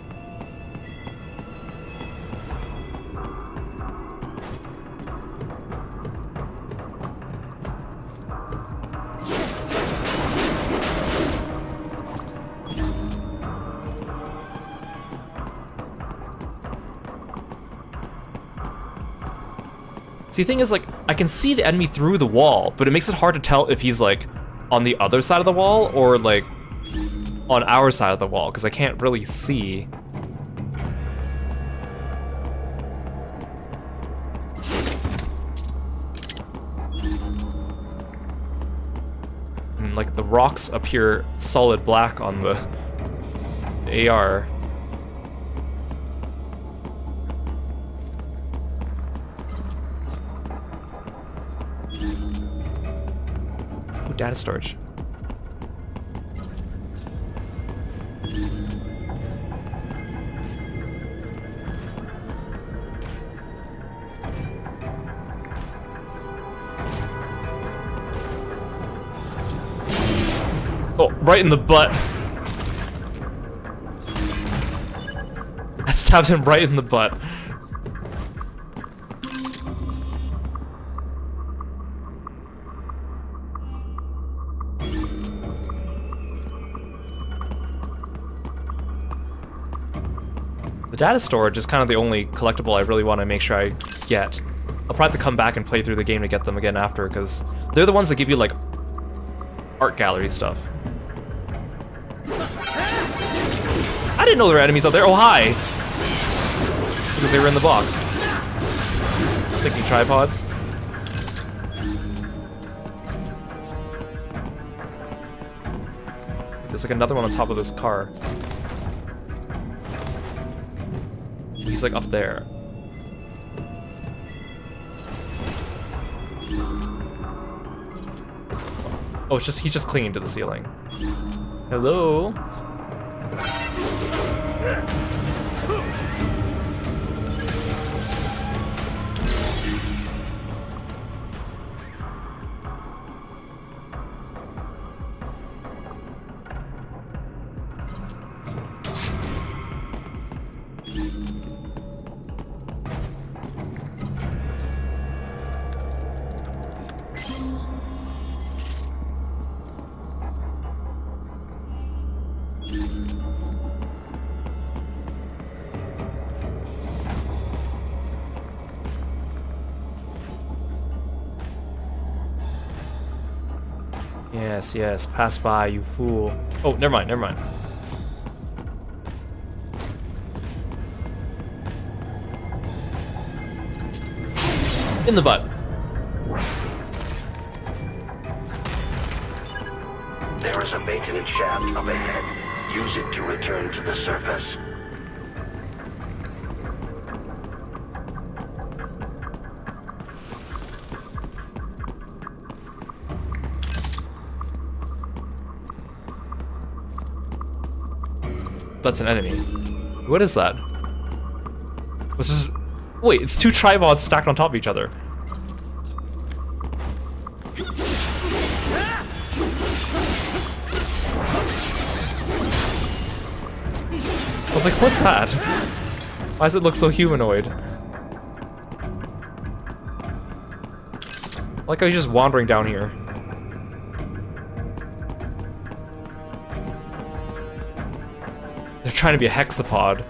See, the thing is, like, I can see the enemy through the wall, but it makes it hard to tell if he's, like, on the other side of the wall or, like, on our side of the wall, because I can't really see. And, like, the rocks appear solid black on the AR. Data storage. Oh, right in the butt. I stabbed him right in the butt. The data storage is kind of the only collectible I really want to make sure I get. I'll probably have to come back and play through the game to get them again after, because they're the ones that give you, like, art gallery stuff. I didn't know there were enemies out there. Oh, hi! Because they were in the box. Sticky tripods. There's like another one on top of this car. He's like up there. Oh, it's just he's just clinging to the ceiling. Hello? Yes, yes, pass by, you fool. Oh, never mind, never mind. In the butt. There is a maintenance shaft up ahead. Use it to return to the surface. That's an enemy. What is that? What's this? Wait, it's two tripods stacked on top of each other. I was like, what's that? Why does it look so humanoid? Like I was just wandering down here. They're trying to be a hexapod.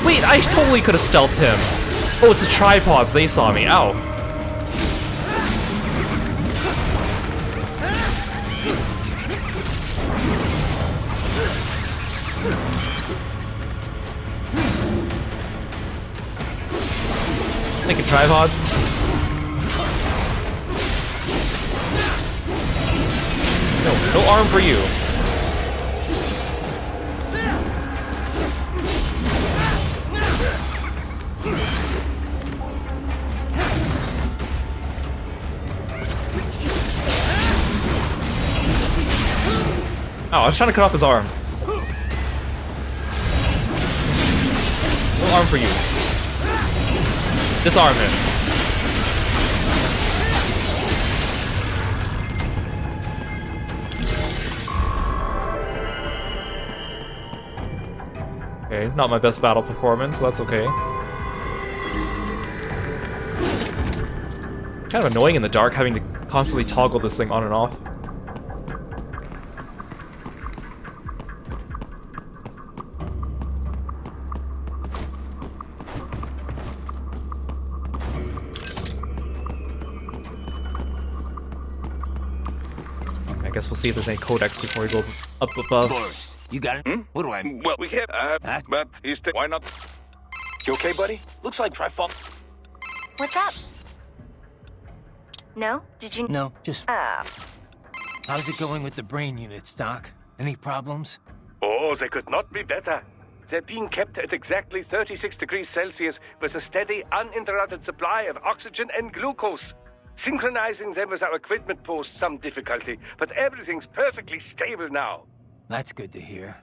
Wait, I totally could have stealthed him. Oh, it's the tripods. They saw me. Ow. Stinking tripods. No arm for you. Oh, I was trying to cut off his arm. No arm for you. Disarm him. Okay, not my best battle performance, so that's okay. Kind of annoying in the dark having to constantly toggle this thing on and off. I guess we'll see if there's any codex before we go up above. Boris, you got it? What do I... Well, we have, but he's why not? You okay, buddy? Looks like Trifol... What's up? No? Did you... No, just... How's it going with the brain units, Doc? Any problems? Oh, they could not be better. They're being kept at exactly 36 degrees Celsius with a steady, uninterrupted supply of oxygen and glucose. Synchronizing them with our equipment posed some difficulty, but everything's perfectly stable now. That's good to hear.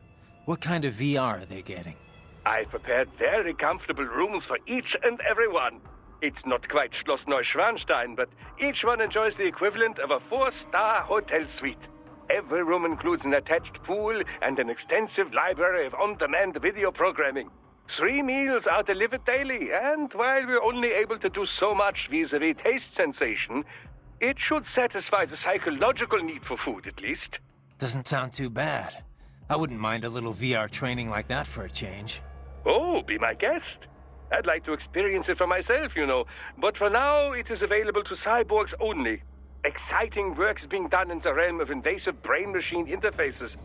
What kind of VR are they getting? I prepared very comfortable rooms for each and every one. It's not quite Schloss Neuschwanstein, but each one enjoys the equivalent of a 4-star hotel suite. Every room includes an attached pool and an extensive library of on-demand video programming. 3 meals are delivered daily, and while we're only able to do so much vis-a-vis taste sensation, it should satisfy the psychological need for food, at least. Doesn't sound too bad. I wouldn't mind a little VR training like that for a change. Oh, be my guest. I'd like to experience it for myself, you know, but for now it is available to cyborgs only. Exciting work is being done in the realm of invasive brain-machine interfaces,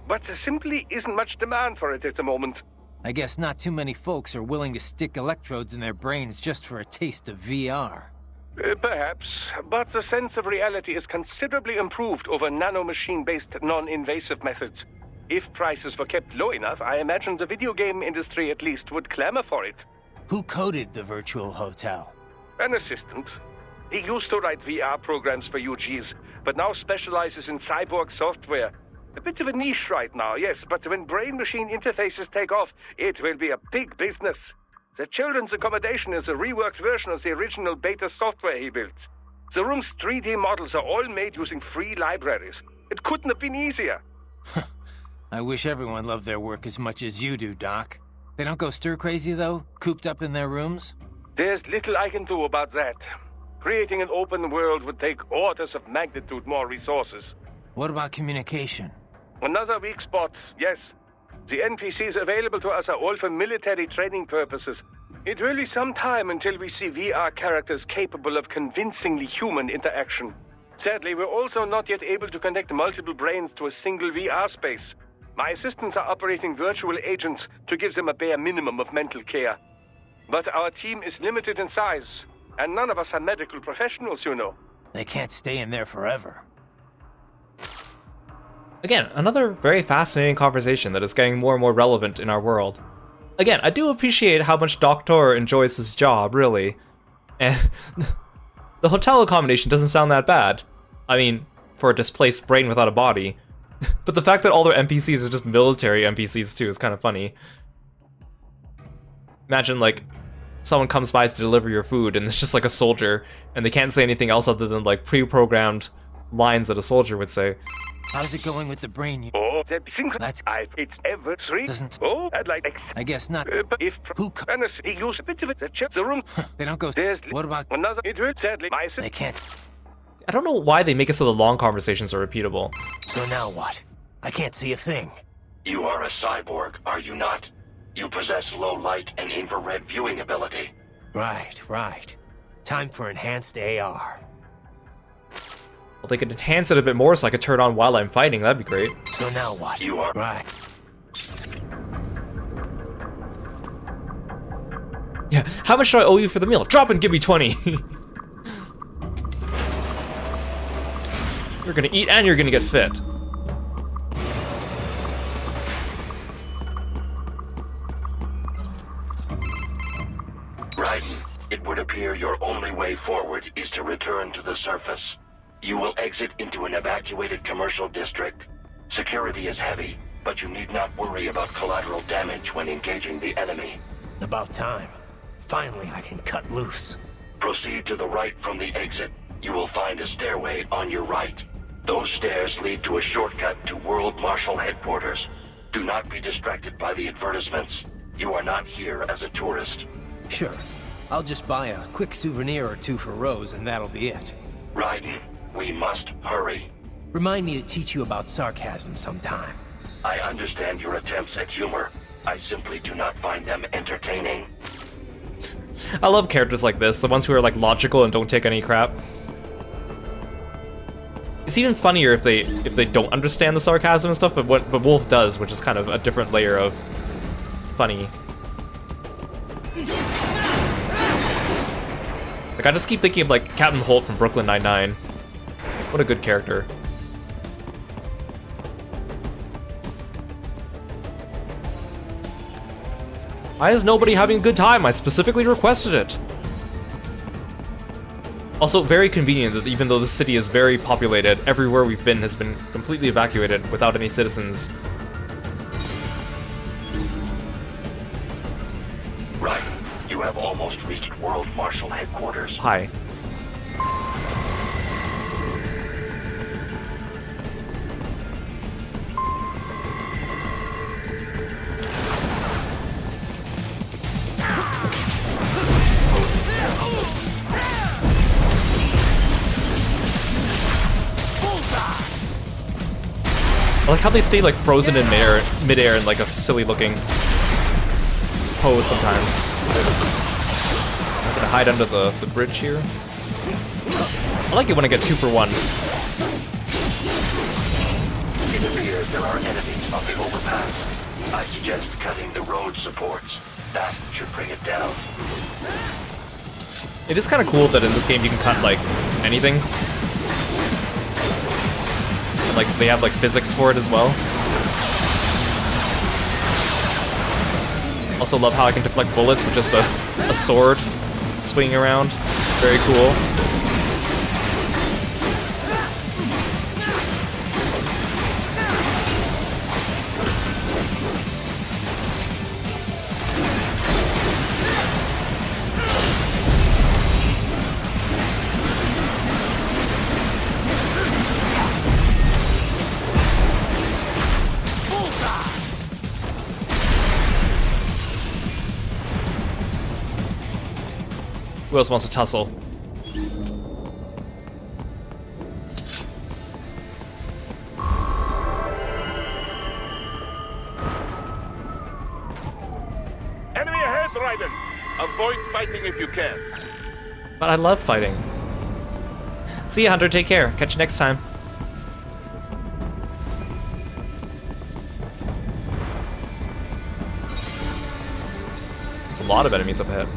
but there simply isn't much demand for it at the moment. I guess not too many folks are willing to stick electrodes in their brains just for a taste of VR. Perhaps, but the sense of reality is considerably improved over nanomachine-based non-invasive methods. If prices were kept low enough, I imagine the video game industry at least would clamor for it. Who coded the virtual hotel? An assistant. He used to write VR programs for UGs, but now specializes in cyborg software. A bit of a niche right now, yes, but when brain-machine interfaces take off, it will be a big business. The children's accommodation is a reworked version of the original beta software he built. The room's 3D models are all made using free libraries. It couldn't have been easier. I wish everyone loved their work as much as you do, Doc. They don't go stir-crazy, though? Cooped up in their rooms? There's little I can do about that. Creating an open world would take orders of magnitude more resources. What about communication? Another weak spot, yes. The NPCs available to us are all for military training purposes. It will be some time until we see VR characters capable of convincingly human interaction. Sadly, we're also not yet able to connect multiple brains to a single VR space. My assistants are operating virtual agents to give them a bare minimum of mental care. But our team is limited in size, and none of us are medical professionals, you know. They can't stay in there forever. Again, another very fascinating conversation that is getting more and more relevant in our world. Again, I do appreciate how much Doctor enjoys his job, really. And the hotel accommodation doesn't sound that bad. I mean, for a displaced brain without a body. But the fact that all their NPCs are just military NPCs too is kind of funny. Imagine, like, someone comes by to deliver your food and it's just like a soldier, and they can't say anything else other than, like, pre-programmed lines that a soldier would say. How's it going with the brain? Oh, that's... It's ever 3. Doesn't... Oh, I'd like... I guess not. If... Who... He used a bit of it. The room... They don't go... There's... What about... Another... It will sadly... They can't... I don't know why they make it so the long conversations are repeatable. So now what? I can't see a thing. You are a cyborg, are you not? You possess low light and infrared viewing ability. Right. Time for enhanced AR. Well, they could enhance it a bit more so I could turn on while I'm fighting. That'd be great. So now what? You are... Right. Yeah, how much do I owe you for the meal? Drop and give me 20! You're gonna eat and you're gonna get fit. Raiden, it would appear your only way forward is to return to the surface. You will exit into an evacuated commercial district. Security is heavy, but you need not worry about collateral damage when engaging the enemy. About time. Finally, I can cut loose. Proceed to the right from the exit. You will find a stairway on your right. Those stairs lead to a shortcut to World Marshal Headquarters. Do not be distracted by the advertisements. You are not here as a tourist. Sure. I'll just buy a quick souvenir or two for Rose and that'll be it. Raiden, we must hurry. Remind me to teach you about sarcasm sometime. I understand your attempts at humor. I simply do not find them entertaining. I love characters like this, the ones who are like logical and don't take any crap. It's even funnier if they don't understand the sarcasm and stuff, but Wolf does, which is kind of a different layer of funny. Like, I just keep thinking of like Captain Holt from Brooklyn Nine-Nine. What a good character. Why is nobody having a good time? I specifically requested it. Also, very convenient that even though the city is very populated, everywhere we've been has been completely evacuated without any citizens You have almost reached World Marshal Headquarters. Hi. I like how they stay like frozen in midair in like a silly looking pose sometimes. I'm gonna hide under the bridge here. I like it when I get 2 for 1. It appears there are enemies on the overpass. I suggest cutting the road supports. That should bring it down. It is kind of cool that in this game you can cut like anything. And, like they have like physics for it as well. Also love how I can deflect bullets with just a sword swinging around. Very cool. Who else wants to tussle? Enemy ahead, Raiden! Avoid fighting if you can. But I love fighting. See ya, Hunter. Take care. Catch you next time. There's a lot of enemies up ahead.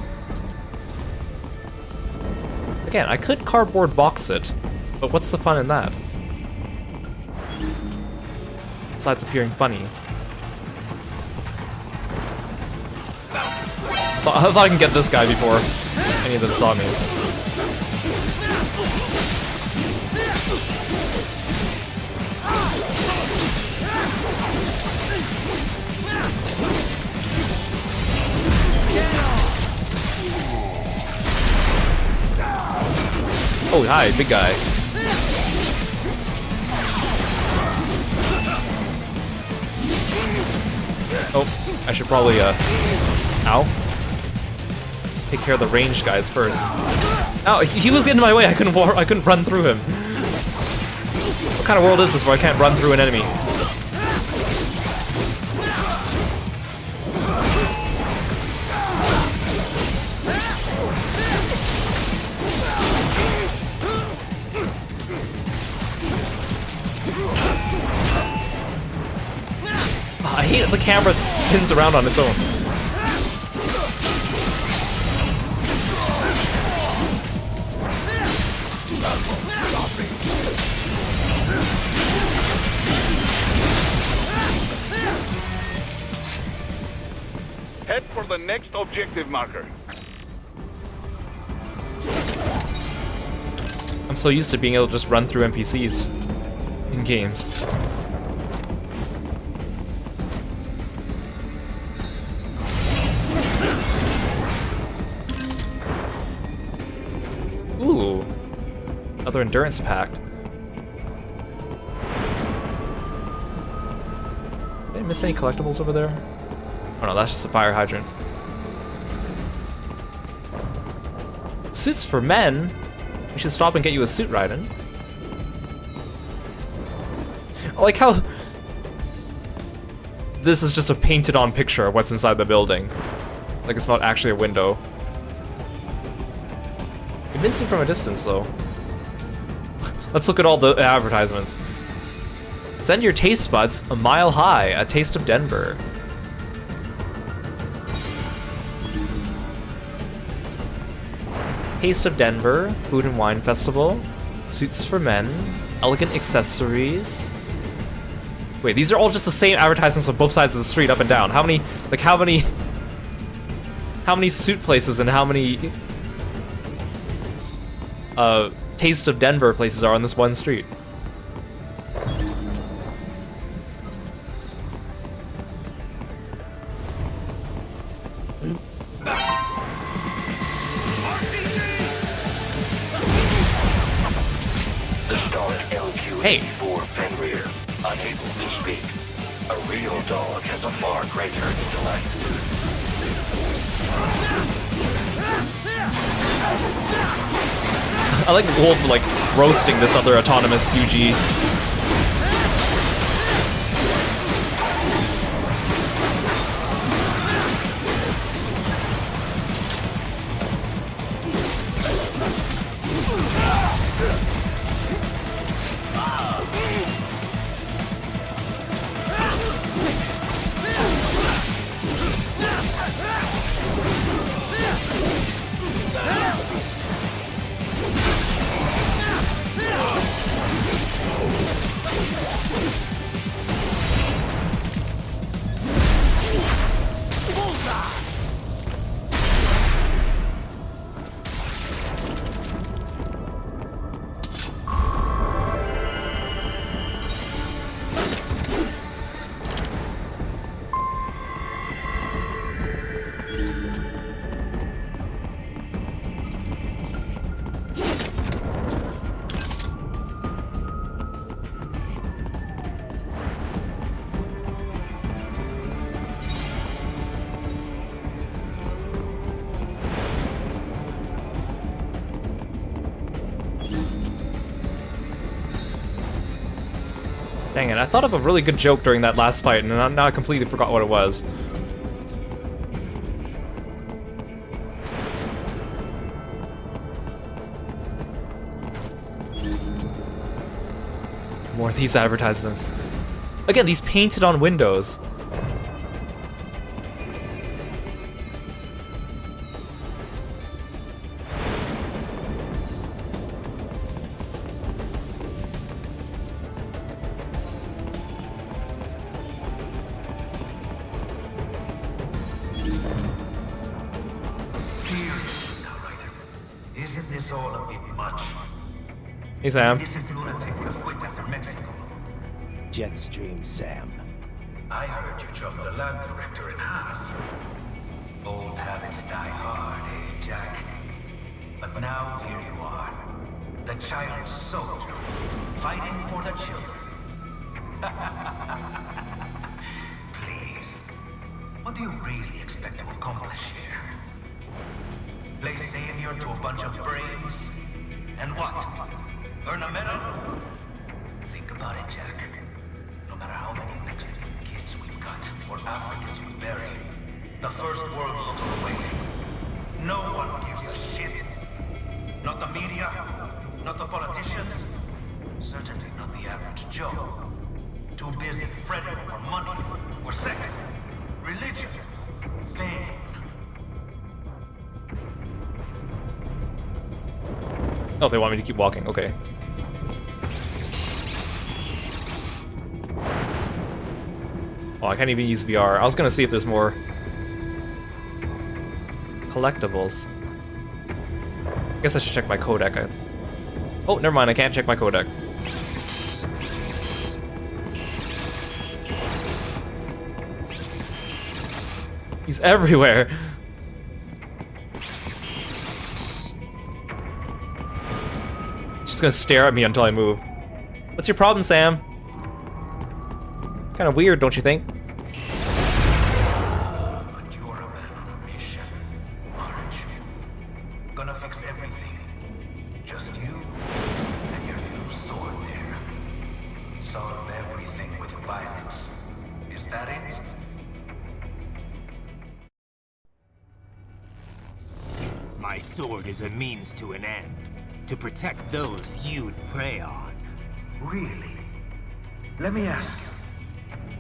Again, I could cardboard box it, but what's the fun in that? Besides appearing funny. I thought I can get this guy before any of them saw me. Oh, hi, big guy. Oh, I should probably, ow. Take care of the ranged guys first. Oh, he was getting in my way. I couldn't run through him. What kind of world is this where I can't run through an enemy? I hate the camera spins around on its own. Head for the next objective marker. I'm so used to being able to just run through NPCs in games. Ooh, another endurance pack. Did I miss any collectibles over there? Oh no, that's just a fire hydrant. Suits for men? We should stop and get you a suit, Raiden. I like how this is just a painted on picture of what's inside the building. Like it's not actually a window. Convincing from a distance, though. Let's look at all the advertisements. Send your taste buds a mile high, a taste of Denver. Taste of Denver, Food and Wine Festival, Suits for Men, Elegant Accessories. Wait, these are all just the same advertisements on both sides of the street, up and down. How many suit places and how many Taste of Denver places are on this one street? Hey. For Fenrir, unable to speak. A real dog has a far greater intellect. I like the wolf like roasting this other autonomous UG. Dang it, I thought of a really good joke during that last fight, and now I completely forgot what it was. More of these advertisements. Again, these painted on windows. Isn't this all a bit much? Hey, Sam. This is lunatic would have quit after Mexico. Jetstream, Sam. I heard you chopped the lab director in half. Old habits die hard, eh, Jack? But now here you are. The child soldier, fighting for the children. Please. What do you really expect to accomplish here? Play savior to a bunch of brains? And what? Earn a medal? Think about it, Jack. No matter how many Mexican kids we've got, or Africans we bury, the first world looks away. No one gives a shit. Not the media, not the politicians, certainly not the average Joe. Too busy fretting over money, or sex, religion, fame. Oh, they want me to keep walking. Okay. Oh, I can't even use VR. I was gonna see if there's more collectibles. I guess I should check my codec. Oh, never mind. I can't check my codec. He's everywhere. Just gonna stare at me until I move. What's your problem, Sam? Kind of weird, don't you think? But you're a man on a mission, aren't you? Gonna fix everything. Just you and your new sword there. Solve everything with violence. Is that it? My sword is a means to an end. To protect those you'd prey on. Really? Let me ask you.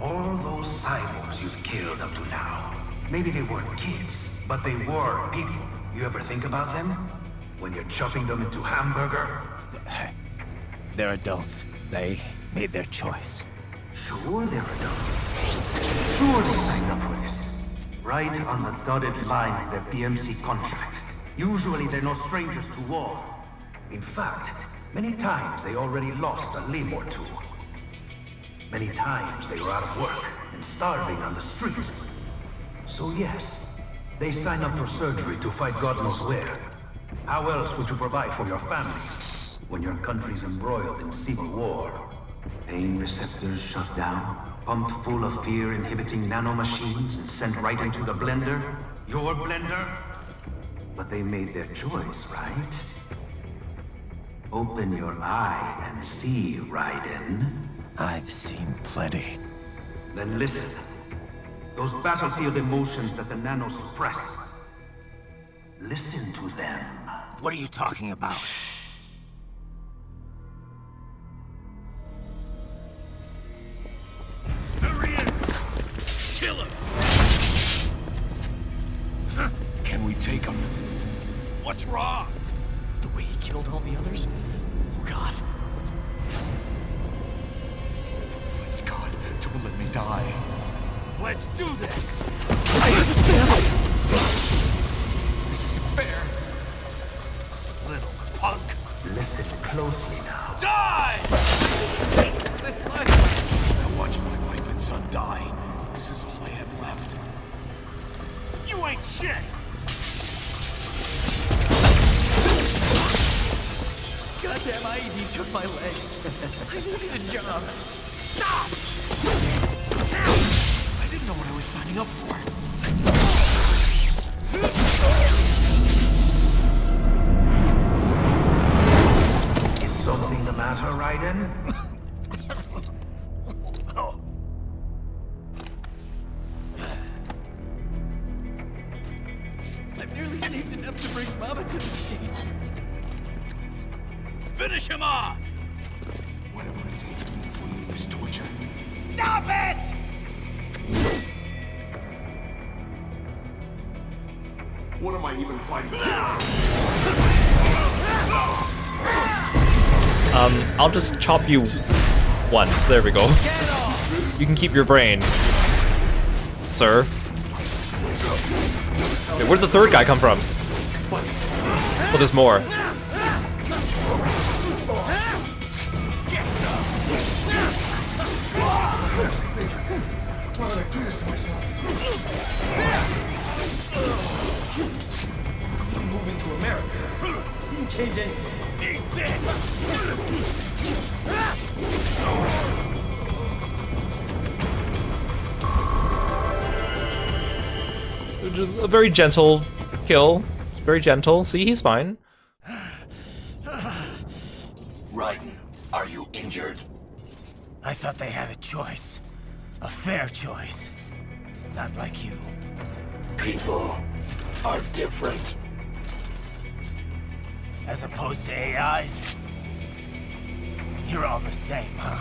All those cyborgs you've killed up to now, maybe they weren't kids, but they were people. You ever think about them? When you're chopping them into hamburger? They're adults. They made their choice. Sure they're adults. Sure they signed up for this. Right on the dotted line of their BMC contract. Usually they're no strangers to war. In fact, many times they already lost a limb or two. Many times they were out of work and starving on the street. So yes, they sign up for surgery to fight God knows where. How else would you provide for your family when your country's embroiled in civil war? Pain receptors shut down, pumped full of fear-inhibiting nanomachines and sent right into the blender? Your blender? But they made their choice, right? Open your eye and see, Raiden. I've seen plenty. Then listen. Those battlefield emotions that the nanos suppress. Listen to them. What are you talking about? Shh. There he is! Kill him! Can we take him? What's wrong? The way he killed all the others? Oh God. Please God, don't let me die. Let's do this! This isn't fair. Little punk. Listen closely now. Die! This life. I watched my wife and son die. This is all I had left. You ain't shit! Goddamn IED took my leg. I needed a job. Stop! I didn't know what I was signing up for. Is something the matter, Raiden? I've nearly saved enough to bring Mama to the States. Finish him off! Whatever it takes to move free of this torture. Stop it! What am I even fighting for? I'll just chop you once. There we go. You can keep your brain, sir. Wait, where'd the third guy come from? Well, there's more. Why would I do this to myself? Moving to America didn't change anything. Just a very gentle kill. Very gentle. See, he's fine. Raiden, are you injured? I thought they had a choice. A fair choice. Not like you. People are different. As opposed to AIs? You're all the same, huh?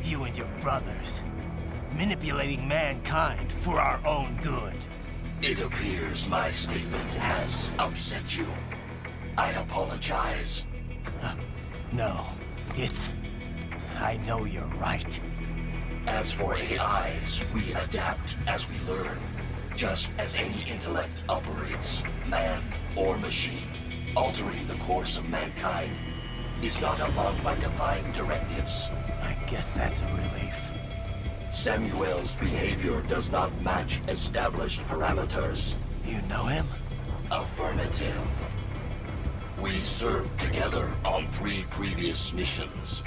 You and your brothers. Manipulating mankind for our own good. It appears my statement has upset you. I apologize. No, it's... I know you're right. As for AIs, we adapt as we learn. Just as any intellect operates, man or machine. Altering the course of mankind is not among my defined directives. I guess that's a relief. Samuel's behavior does not match established parameters. You know him? Affirmative. We served together on 3 previous missions.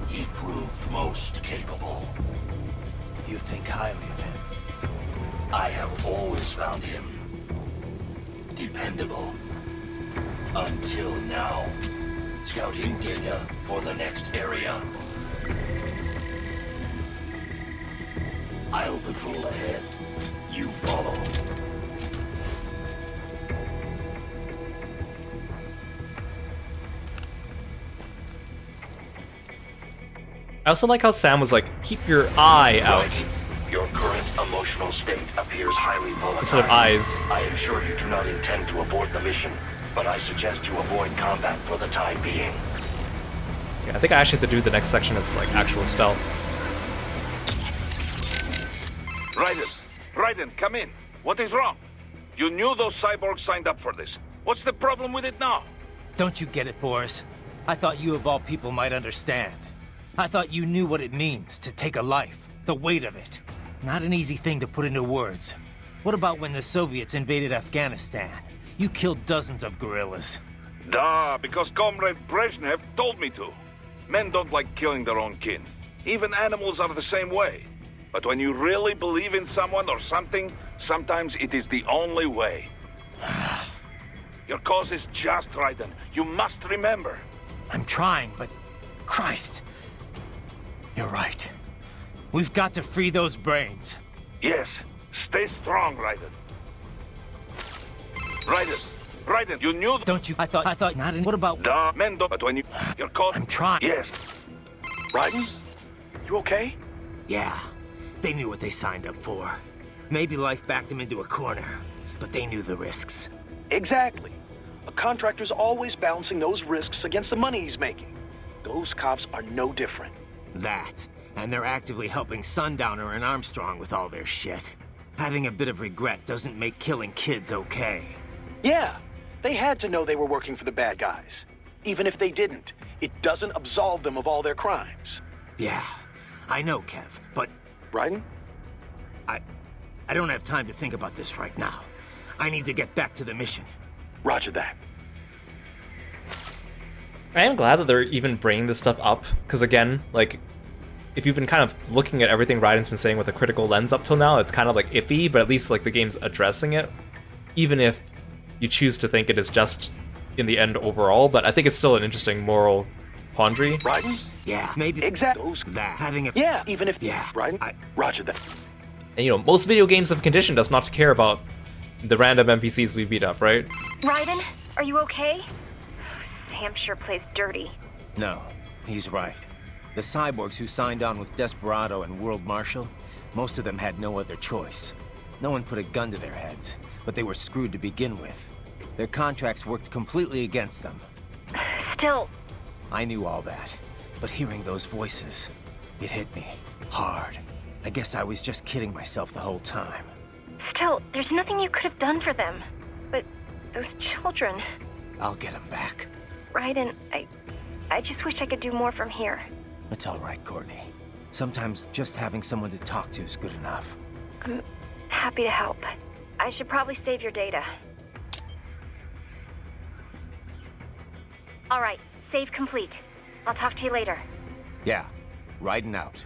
He proved most capable. You think highly of him? I have always found him dependable. Until now. Scouting data for the next area. I'll patrol ahead. You follow. I also like how Sam was like, keep your eye out. Right. Your current emotional state appears highly volatile. Instead of eyes. I am sure you do not intend to abort the mission, but I suggest you avoid combat for the time being. Yeah, I think I actually have to do the next section as like actual stealth. Raiden, come in. What is wrong? You knew those cyborgs signed up for this. What's the problem with it now? Don't you get it, Boris? I thought you of all people might understand. I thought you knew what it means to take a life, the weight of it. Not an easy thing to put into words. What about when the Soviets invaded Afghanistan? You killed dozens of guerrillas. Because Comrade Brezhnev told me to. Men don't like killing their own kin. Even animals are the same way. But when you really believe in someone or something, sometimes it is the only way. Your cause is just, Raiden. You must remember. I'm trying, but... Christ. You're right. We've got to free those brains. Yes. Stay strong, Raiden. Raiden, you knew... Don't you... I thought not in... What about... Duh, Mendo, but when you... Your cause... I'm trying. Yes. Raiden? You okay? Yeah. They knew what they signed up for. Maybe life backed them into a corner, but they knew the risks. Exactly. A contractor's always balancing those risks against the money he's making. Those cops are no different. That, and they're actively helping Sundowner and Armstrong with all their shit. Having a bit of regret doesn't make killing kids okay. Yeah, they had to know they were working for the bad guys. Even if they didn't, it doesn't absolve them of all their crimes. Yeah, I know, Kev, but... Raiden? I don't have time to think about this right now. I need to get back to the mission. Roger that. I am glad that they're even bringing this stuff up, because again, like, if you've been kind of looking at everything Raiden's been saying with a critical lens up till now, it's kind of like iffy, but at least like the game's addressing it, even if you choose to think it is just in the end overall. But I think it's still an interesting moral quandary. Raiden? Yeah, maybe exactly that. Having a... Yeah, even if... Yeah. Raiden? Roger that. And you know, most video games have conditioned us not to care about the random NPCs we beat up, right? Raiden, are you okay? Sam sure plays dirty. No, he's right. The cyborgs who signed on with Desperado and World Marshal, most of them had no other choice. No one put a gun to their heads, but they were screwed to begin with. Their contracts worked completely against them. Still... I knew all that, but hearing those voices, it hit me hard. I guess I was just kidding myself the whole time. Still, there's nothing you could have done for them. But those children... I'll get them back. Raiden, I just wish I could do more from here. It's all right, Courtney. Sometimes just having someone to talk to is good enough. I'm happy to help. I should probably save your data. All right, save complete. I'll talk to you later. Yeah, Raiden out.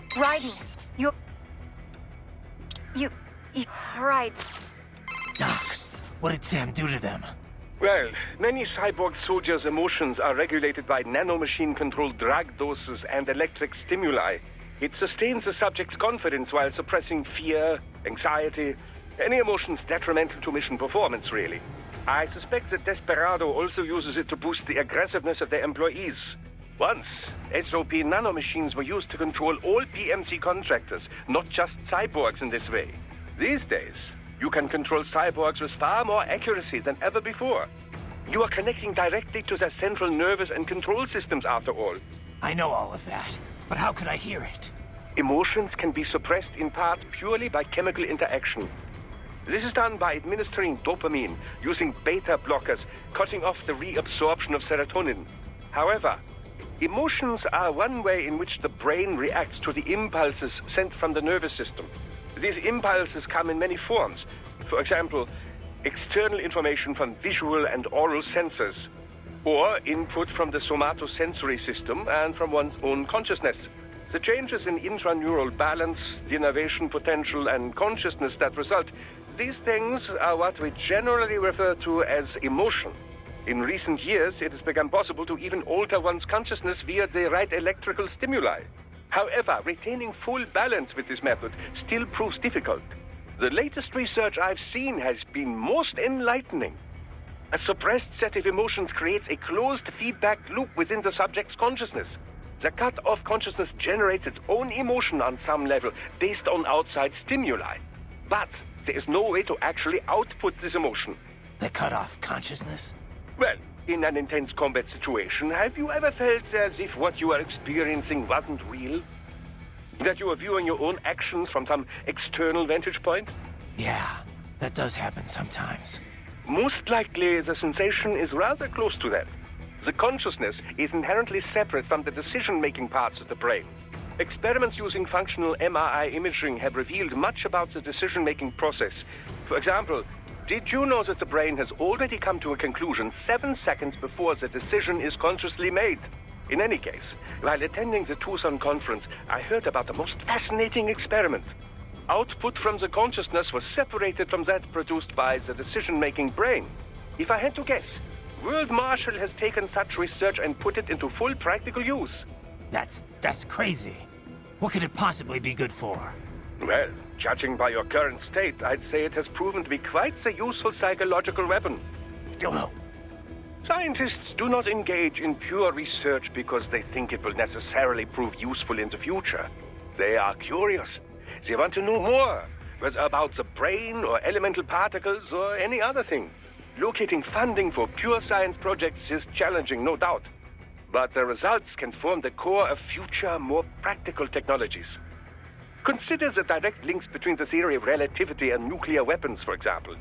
Raiden, you... Right. Doc, what did Sam do to them? Well, many cyborg soldiers' emotions are regulated by nanomachine-controlled drug doses and electric stimuli. It sustains the subject's confidence while suppressing fear, anxiety, any emotions detrimental to mission performance, really. I suspect that Desperado also uses it to boost the aggressiveness of their employees. Once, SOP nanomachines were used to control all PMC contractors, not just cyborgs in this way. These days, you can control cyborgs with far more accuracy than ever before. You are connecting directly to their central nervous and control systems, after all. I know all of that, but how could I hear it? Emotions can be suppressed in part purely by chemical interaction. This is done by administering dopamine, using beta blockers, cutting off the reabsorption of serotonin. However, emotions are one way in which the brain reacts to the impulses sent from the nervous system. These impulses come in many forms. For example, external information from visual and oral sensors, or input from the somatosensory system and from one's own consciousness. The changes in intraneural balance, denervation potential, and consciousness that result, these things are what we generally refer to as emotion. In recent years, it has become possible to even alter one's consciousness via the right electrical stimuli. However, retaining full balance with this method still proves difficult. The latest research I've seen has been most enlightening. A suppressed set of emotions creates a closed feedback loop within the subject's consciousness. The cut-off consciousness generates its own emotion on some level based on outside stimuli. But there is no way to actually output this emotion. The cut-off consciousness? Well, in an intense combat situation, have you ever felt as if what you are experiencing wasn't real? That you are viewing your own actions from some external vantage point? Yeah, that does happen sometimes. Most likely, the sensation is rather close to that. The consciousness is inherently separate from the decision-making parts of the brain. Experiments using functional MRI imaging have revealed much about the decision-making process. For example, did you know that the brain has already come to a conclusion 7 seconds before the decision is consciously made? In any case, while attending the Tucson conference, I heard about the most fascinating experiment. Output from the consciousness was separated from that produced by the decision-making brain. If I had to guess, World Marshal has taken such research and put it into full practical use. That's crazy. What could it possibly be good for? Well, judging by your current state, I'd say it has proven to be quite a useful psychological weapon. Oh. Scientists do not engage in pure research because they think it will necessarily prove useful in the future. They are curious. They want to know more, whether about the brain or elemental particles or any other thing. Locating funding for pure science projects is challenging, no doubt. But the results can form the core of future, more practical technologies. Consider the direct links between the theory of relativity and nuclear weapons, for example.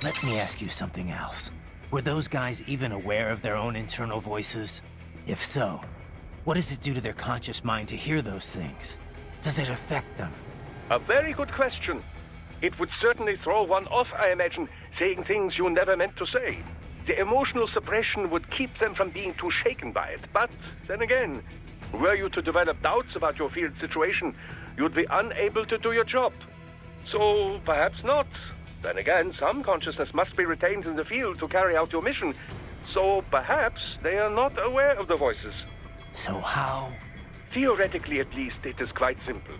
Let me ask you something else. Were those guys even aware of their own internal voices? If so, what does it do to their conscious mind to hear those things? Does it affect them? A very good question. It would certainly throw one off, I imagine, saying things you never meant to say. The emotional suppression would keep them from being too shaken by it. But, then again, were you to develop doubts about your field situation, you'd be unable to do your job. So, perhaps not. Then again, some consciousness must be retained in the field to carry out your mission. So, perhaps they are not aware of the voices. So how? Theoretically, at least, it is quite simple.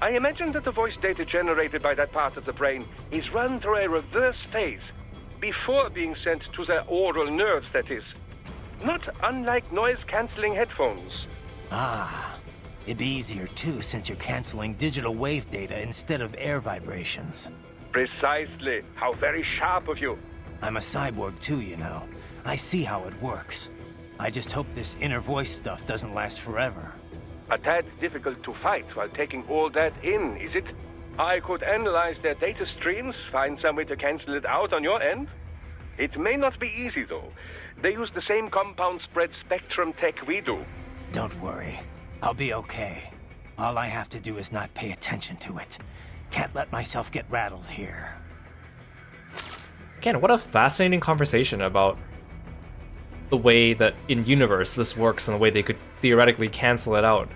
I imagine that the voice data generated by that part of the brain is run through a reverse phase, before being sent to the oral nerves, that is. Not unlike noise-canceling headphones. Ah, it'd be easier too, since you're canceling digital wave data instead of air vibrations. Precisely. How very sharp of you. I'm a cyborg too, you know. I see how it works. I just hope this inner voice stuff doesn't last forever. A tad difficult to fight while taking all that in, is it? I could analyze their data streams, find some way to cancel it out on your end. It may not be easy, though. They use the same compound spread spectrum tech we do. Don't worry. I'll be okay. All I have to do is not pay attention to it. Can't let myself get rattled here. Again, what a fascinating conversation about the way that in-universe this works and the way they could theoretically cancel it out.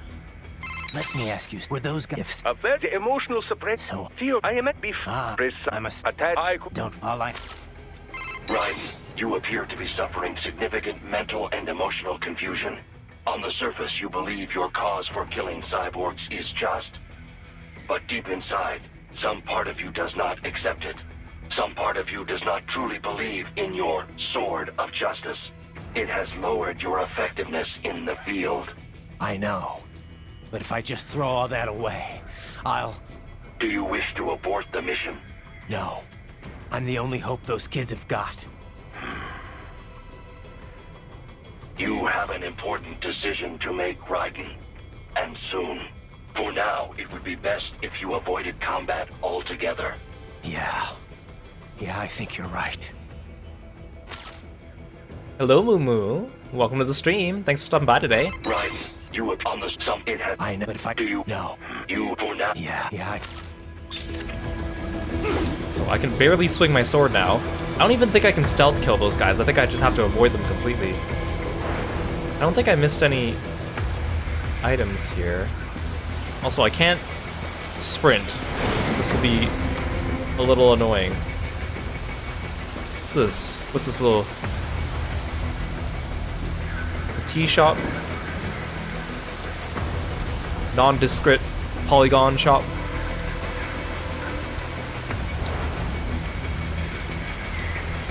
Let me ask you, were those gifts? A very emotional suppression. So, I am at before. I'm a tad. Don't, all I... Right. You appear to be suffering significant mental and emotional confusion. On the surface, you believe your cause for killing cyborgs is just. But deep inside, some part of you does not accept it. Some part of you does not truly believe in your sword of justice. It has lowered your effectiveness in the field. I know. But if I just throw all that away, I'll... Do you wish to abort the mission? No. I'm the only hope those kids have got. You have an important decision to make, Raiden. And soon. For now, it would be best if you avoided combat altogether. Yeah, I think you're right. Hello, Moo Moo. Welcome to the stream. Thanks for stopping by today. Right. You were on the some. It had. I know, but if I do you? No. You for now. Yeah. So I can barely swing my sword now. I don't even think I can stealth kill those guys. I think I just have to avoid them completely. I don't think I missed any items here. Also, I can't sprint. This will be a little annoying. What's this? What's this little... tea shop? Nondescript polygon shop?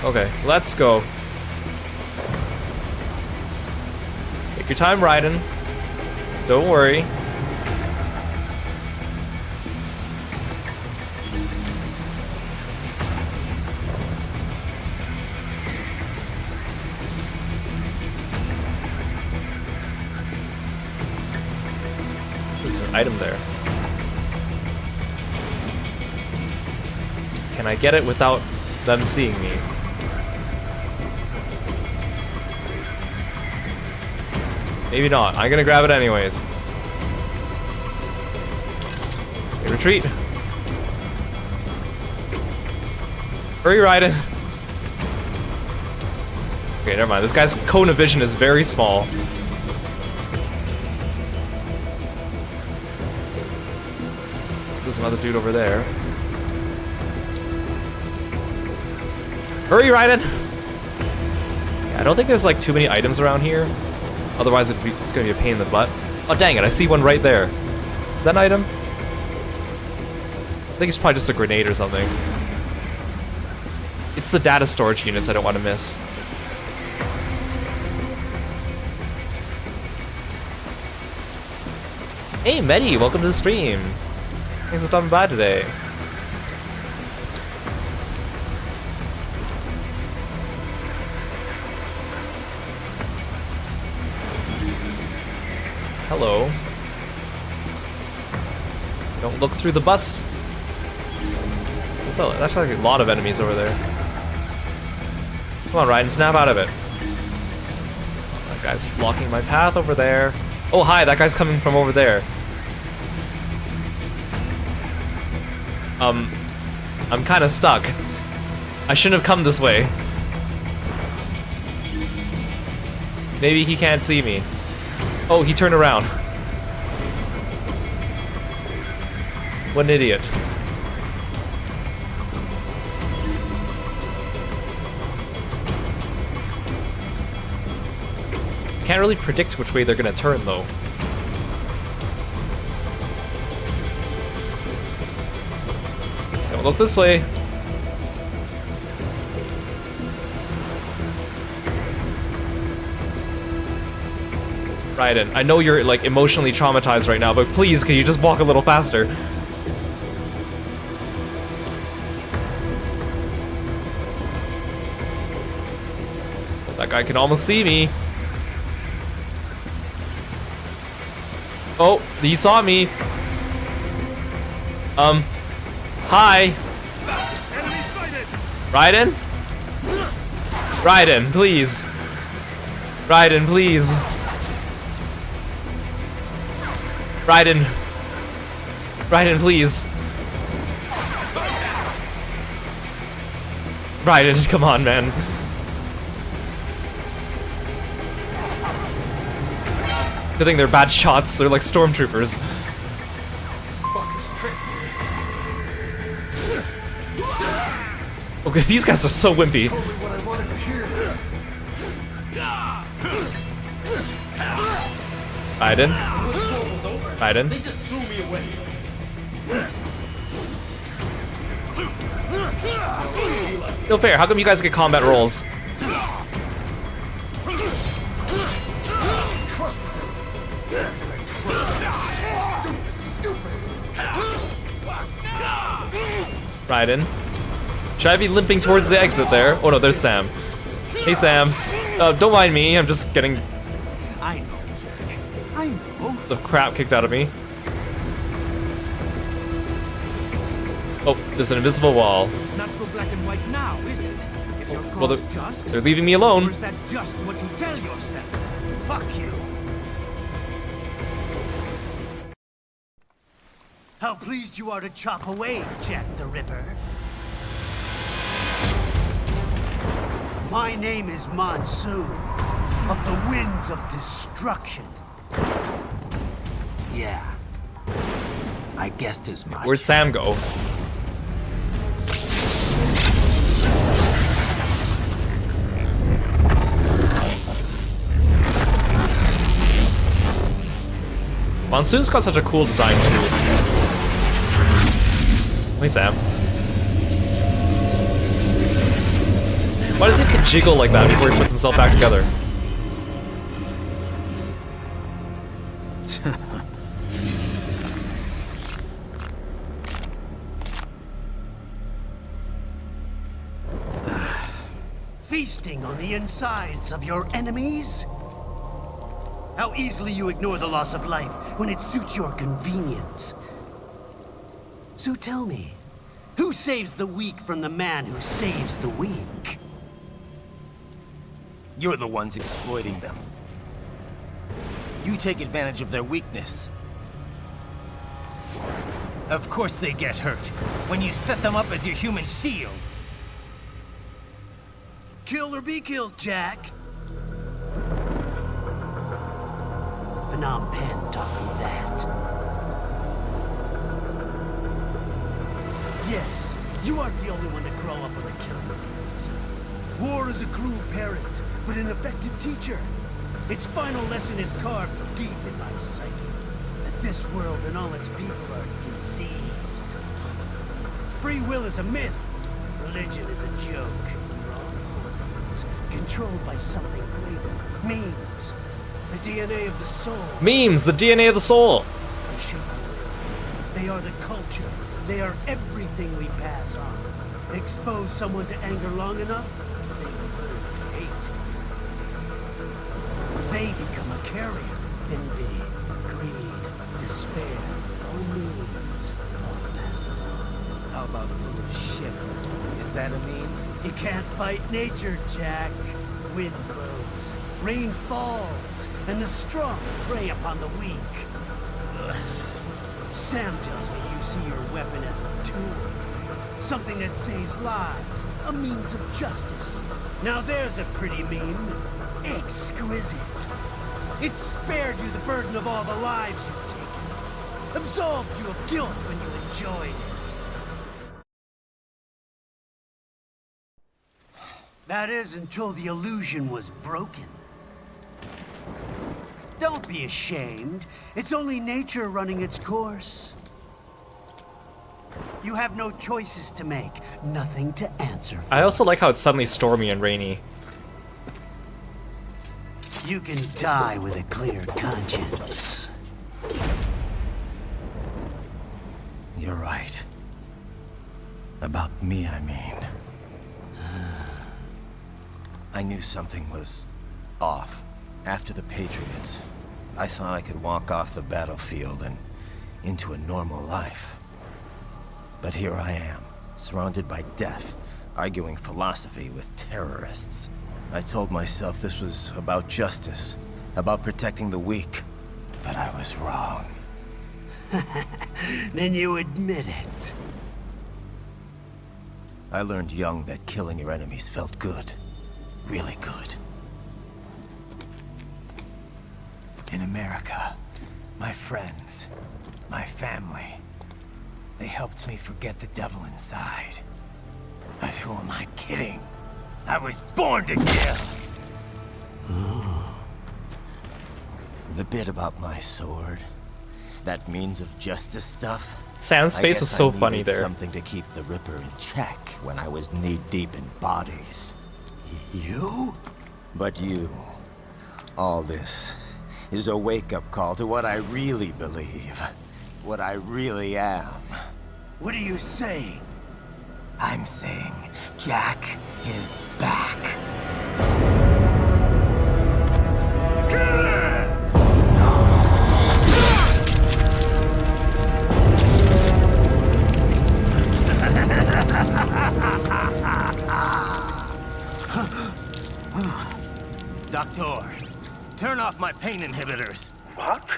Okay, let's go. Take your time, Raiden. Don't worry. There's an item there. Can I get it without them seeing me? Maybe not. I'm gonna grab it anyways. Okay, retreat. Hurry, Raiden. Okay, Okay, never mind. This guy's cone of vision is very small. There's another dude over there. Hurry, Raiden! I don't think there's like too many items around here. Otherwise it's gonna be a pain in the butt. Oh dang it, I see one right there. Is that an item? I think it's probably just a grenade or something. It's the data storage units I don't want to miss. Hey Medi, welcome to the stream. Thanks for stopping by today. Hello. Don't look through the bus. There's actually a lot of enemies over there. Come on, Raiden, snap out of it. That guy's blocking my path over there. Oh, hi, that guy's coming from over there. I'm kind of stuck. I shouldn't have come this way. Maybe he can't see me. Oh, he turned around. What an idiot. Can't really predict which way they're gonna turn, though. Don't look this way. Raiden, I know you're like emotionally traumatized right now, but please, can you just walk a little faster? That guy can almost see me. Oh, he saw me. Hi. Raiden? Raiden, please. Raiden, please. Raiden. Raiden, please. Raiden, come on, man. Good thing they're bad shots. They're like stormtroopers. Okay, these guys are so wimpy. Raiden. Raiden. They just threw me away. No fair. How come you guys get combat rolls? Raiden. Should I be limping towards the exit there? Oh no, there's Sam. Hey Sam. Don't mind me, I'm just getting I know, Jack. I know. the crap kicked out of me. Oh, there's an invisible wall. Not so black and white now, is it? Is your Well, cause just? they're leaving me alone. Or is that just what you tell yourself? Fuck you. How pleased you are to chop away, Jack the Ripper. My name is Monsoon, of the Winds of Destruction. Yeah. I guessed as much. Where'd Sam go? Monsoon's got such a cool design too. Hey Sam. Why does he jiggle like that before he puts himself back together? Feasting on the insides of your enemies? How easily you ignore the loss of life when it suits your convenience. So tell me, who saves the weak from the man who saves the weak? You're the ones exploiting them. You take advantage of their weakness. Of course they get hurt when you set them up as your human shield. Kill or be killed, Jack. Phnom Penh taught me that. Yes, you aren't the only one to grow up with a killing fields. War is a cruel parent, but an effective teacher. Its final lesson is carved deep in my psyche. That this world and all its people are diseased. Free will is a myth. Religion is a joke. Wrong hormones, controlled by something greater. Memes. The DNA of the soul. Memes, the DNA of the soul. They shape our will. They are the culture. They are everything we pass on. Expose someone to anger long enough, they will learn to hate. They become a carrier. Envy, greed, despair, all memes, all passed along. How about full of shit? Is that a meme? You can't fight nature, Jack. Wind blows, rain falls, and the strong prey upon the weak. Ugh. Sam tells me you see your weapon as a tool. Something that saves lives, a means of justice. Now there's a pretty meme. Exquisite. It spared you the burden of all the lives you've taken. Absolved you of guilt when you enjoyed it. That is until the illusion was broken. Don't be ashamed. It's only nature running its course. You have no choices to make, nothing to answer for. I also like how it's suddenly stormy and rainy. You can die with a clear conscience. You're right. About me, I mean. I knew something was off. After the Patriots, I thought I could walk off the battlefield and into a normal life. But here I am, surrounded by death, arguing philosophy with terrorists. I told myself this was about justice, about protecting the weak. But I was wrong. Then you admit it. I learned young that killing your enemies felt good. Really good. In America, my friends, my family, they helped me forget the devil inside. But who am I kidding? I was born to kill! The bit about my sword, that means of justice stuff. Sam's face was so funny there. Something to keep the Ripper in check when I was knee-deep in bodies. You? But you, all this, is a wake-up call to what I really believe. What I really am. What are you saying? I'm saying Jack is back. Doctor, turn off my pain inhibitors. What?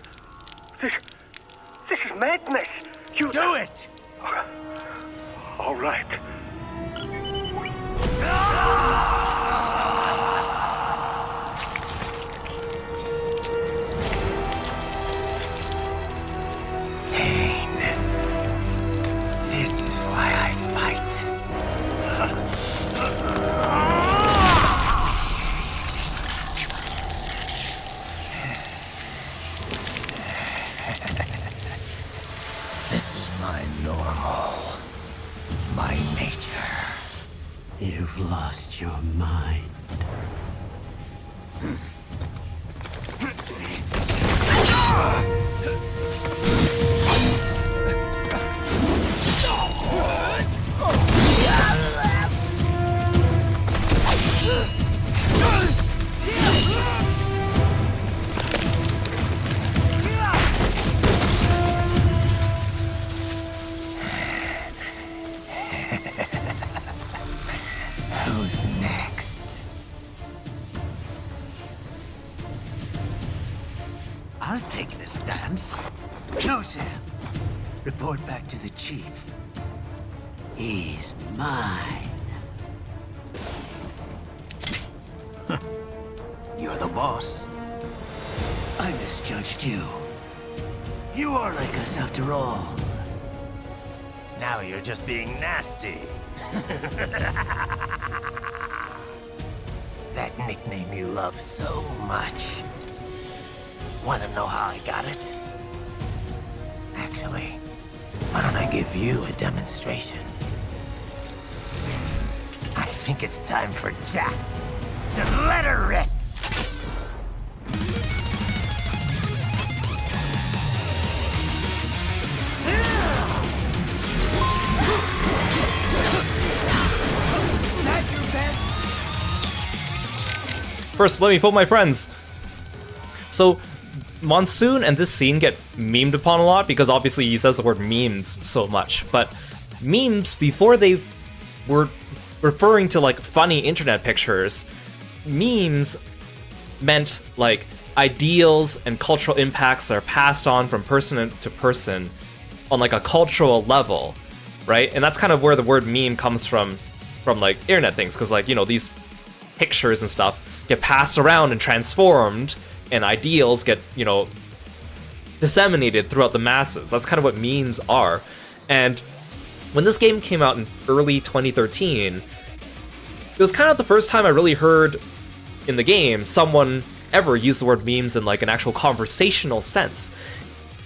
This is madness. You do it! All right. Pain. This is why I fight. This is my normal. My nature. You've lost your mind. Who's next? I'll take this dance. No, Sam. Report back to the chief. He's mine. You're the boss. I misjudged you. You are like us after all. Now you're just being nasty. That nickname you love so much. Want to know how I got it? Actually, why don't I give you a demonstration? I think it's time for Jack to let her rip. First, let me pull my friends. So, Monsoon and this scene get memed upon a lot because obviously he says the word memes so much. But memes, before they were referring to like funny internet pictures, memes meant like ideals and cultural impacts that are passed on from person to person on like a cultural level, right? And that's kind of where the word meme comes from like internet things, because like, you know, these pictures and stuff get passed around and transformed, and ideals get, you know, disseminated throughout the masses. That's kind of what memes are. And when this game came out in early 2013, it was kind of the first time I really heard in the game someone ever use the word memes in like an actual conversational sense.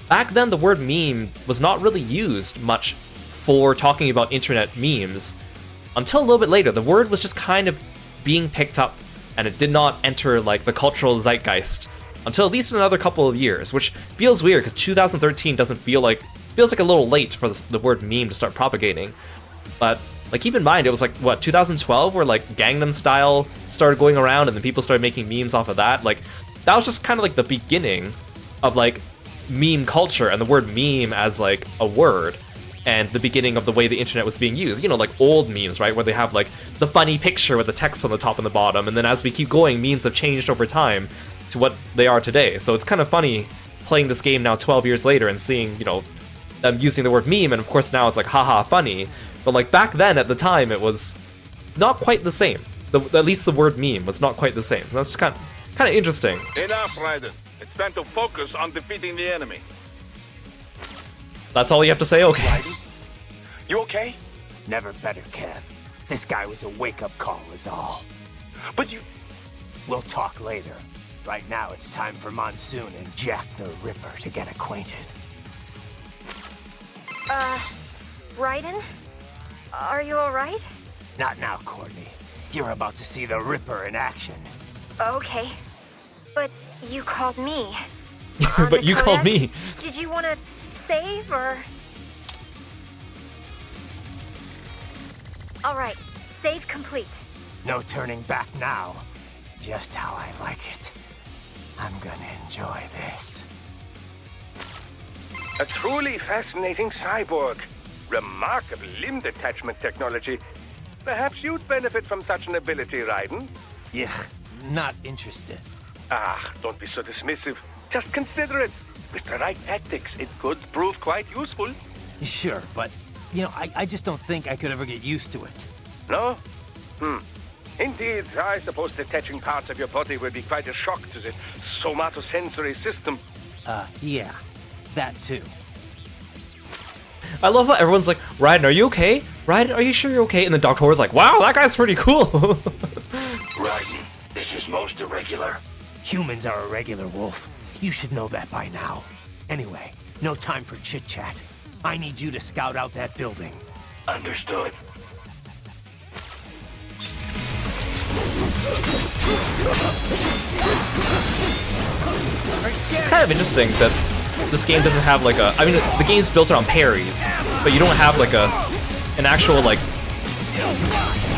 Back then, the word meme was not really used much for talking about internet memes. Until a little bit later, the word was just kind of being picked up, and it did not enter like the cultural zeitgeist until at least another couple of years, which feels weird because 2013 feels like a little late for the word meme to start propagating. But like, keep in mind, it was like what, 2012 where like Gangnam Style started going around, and then people started making memes off of that. Like, that was just kind of like the beginning of like meme culture and the word meme as like a word, and the beginning of the way the internet was being used. You know, like old memes, right? Where they have like the funny picture with the text on the top and the bottom. And then as we keep going, memes have changed over time to what they are today. So it's kind of funny playing this game now 12 years later and seeing, you know, them using the word meme. And of course now it's like, haha, funny. But like back then at the time, it was not quite the same. At least the word meme was not quite the same. That's kind of interesting. Enough, Raiden. It's time to focus on defeating the enemy. That's all you have to say? Okay. You okay? Never better, Kev. This guy was a wake-up call is all. But you... We'll talk later. Right now, it's time for Monsoon and Jack the Ripper to get acquainted. Raiden? Are you alright? Not now, Courtney. You're about to see the Ripper in action. Okay. But you called me. But you called me. Did you want to save, or...? Alright, save complete. No turning back now. Just how I like it. I'm gonna enjoy this. A truly fascinating cyborg. Remarkable limb detachment technology. Perhaps you'd benefit from such an ability, Raiden? Yeah, not interested. Ah, don't be so dismissive. Just consider it. With the right tactics, it could prove quite useful. Sure, but, you know, I just don't think I could ever get used to it. No? Indeed, I suppose detaching parts of your body would be quite a shock to the somatosensory system. Yeah. That too. I love how everyone's like, Raiden, are you okay? Raiden, are you sure you're okay? And then Dr. Horror's like, wow, that guy's pretty cool. Raiden, this is most irregular. Humans are irregular, Wolf. You should know that by now. Anyway, no time for chit-chat. I need you to scout out that building. Understood. It's kind of interesting that this game doesn't have like a... I mean, the game's built around parries, but you don't have like an actual like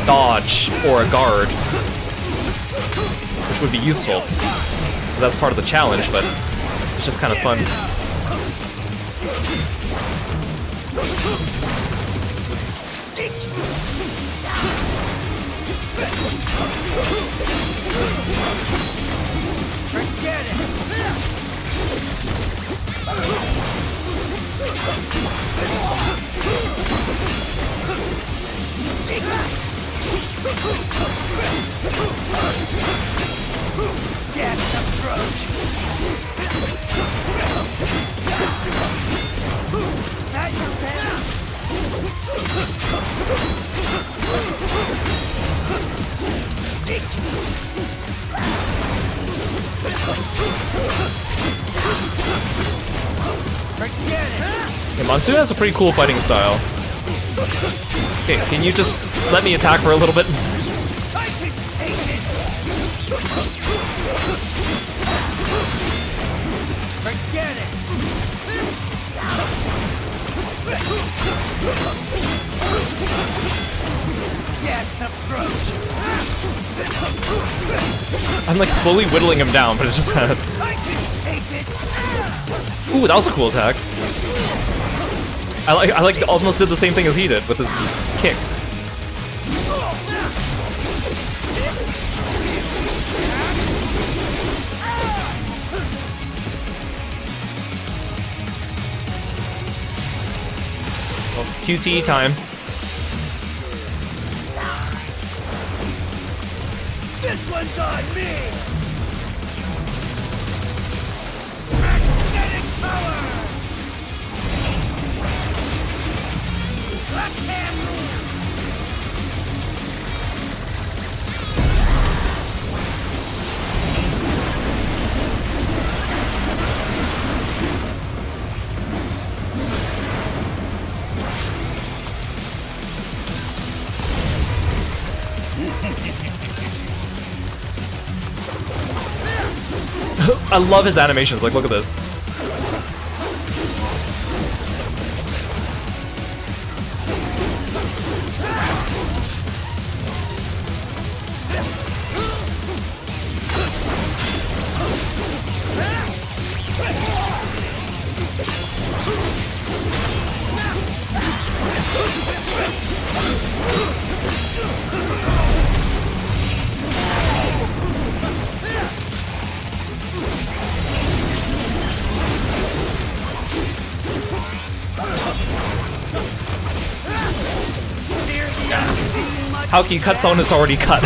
dodge or a guard, which would be useful. So that's part of the challenge, but it's just kind of fun. Forget it! Get the approach! Yeah, Monsoon has a pretty cool fighting style. Okay, can you just let me attack for a little bit? Forget it. I'm like slowly whittling him down, but it's just kind of... Ooh, that was a cool attack. I like almost did the same thing as he did with his kick. Well, it's QTE time. This one's on me! Magnetic power! Left hand rule! I love his animations, like look at this. How can you cut someone that's already cut?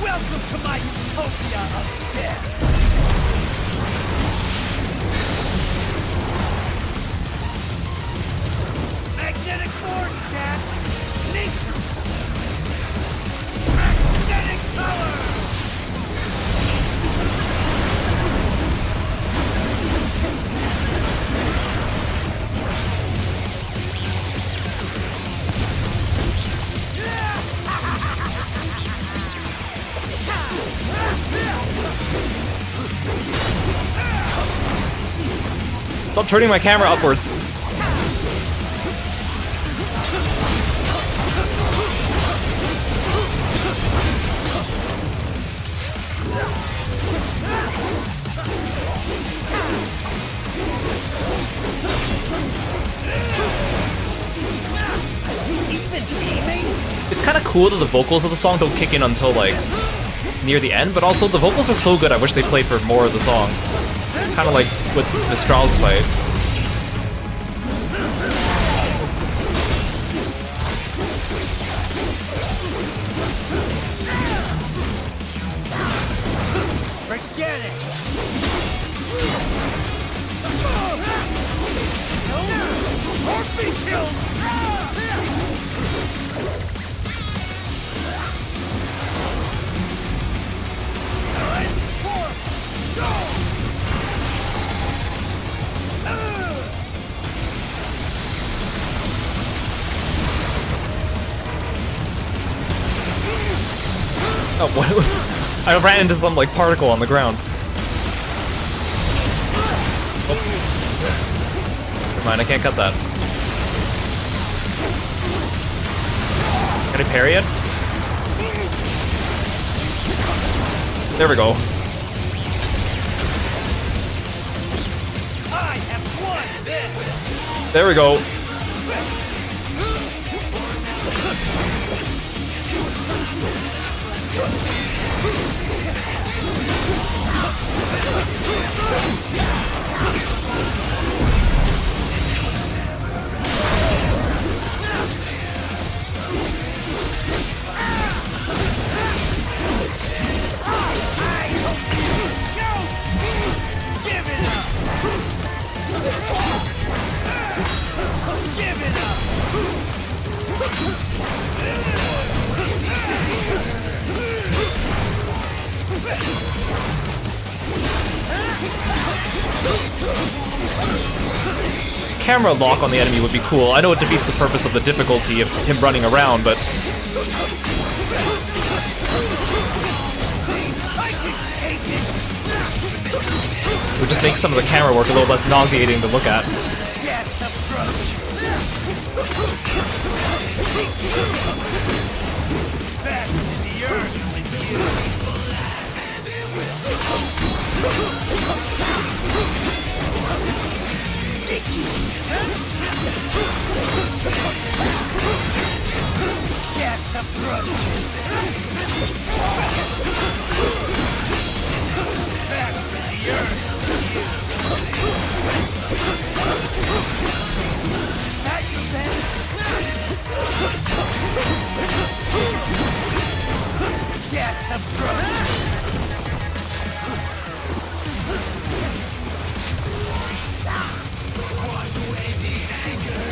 Welcome to my utopia of death! Magnetic force, Jack! Nature! Magnetic power! Stop turning my camera upwards. It's kind of cool that the vocals of the song don't kick in until like near the end, but also the vocals are so good I wish they played for more of the song. Kind of like with the Strauss fight. Forget it! Or be killed! Oh, what? I ran into some like particle on the ground. Oh. mind, I can't cut that. Can I parry it? There we go. There we go. Camera lock on the enemy would be cool. I know it defeats the purpose of the difficulty of him running around, but... it would just make some of the camera work a little less nauseating to look at. Back to the earth with you. Get the approach. Back to the earth. At your best. Get the approach.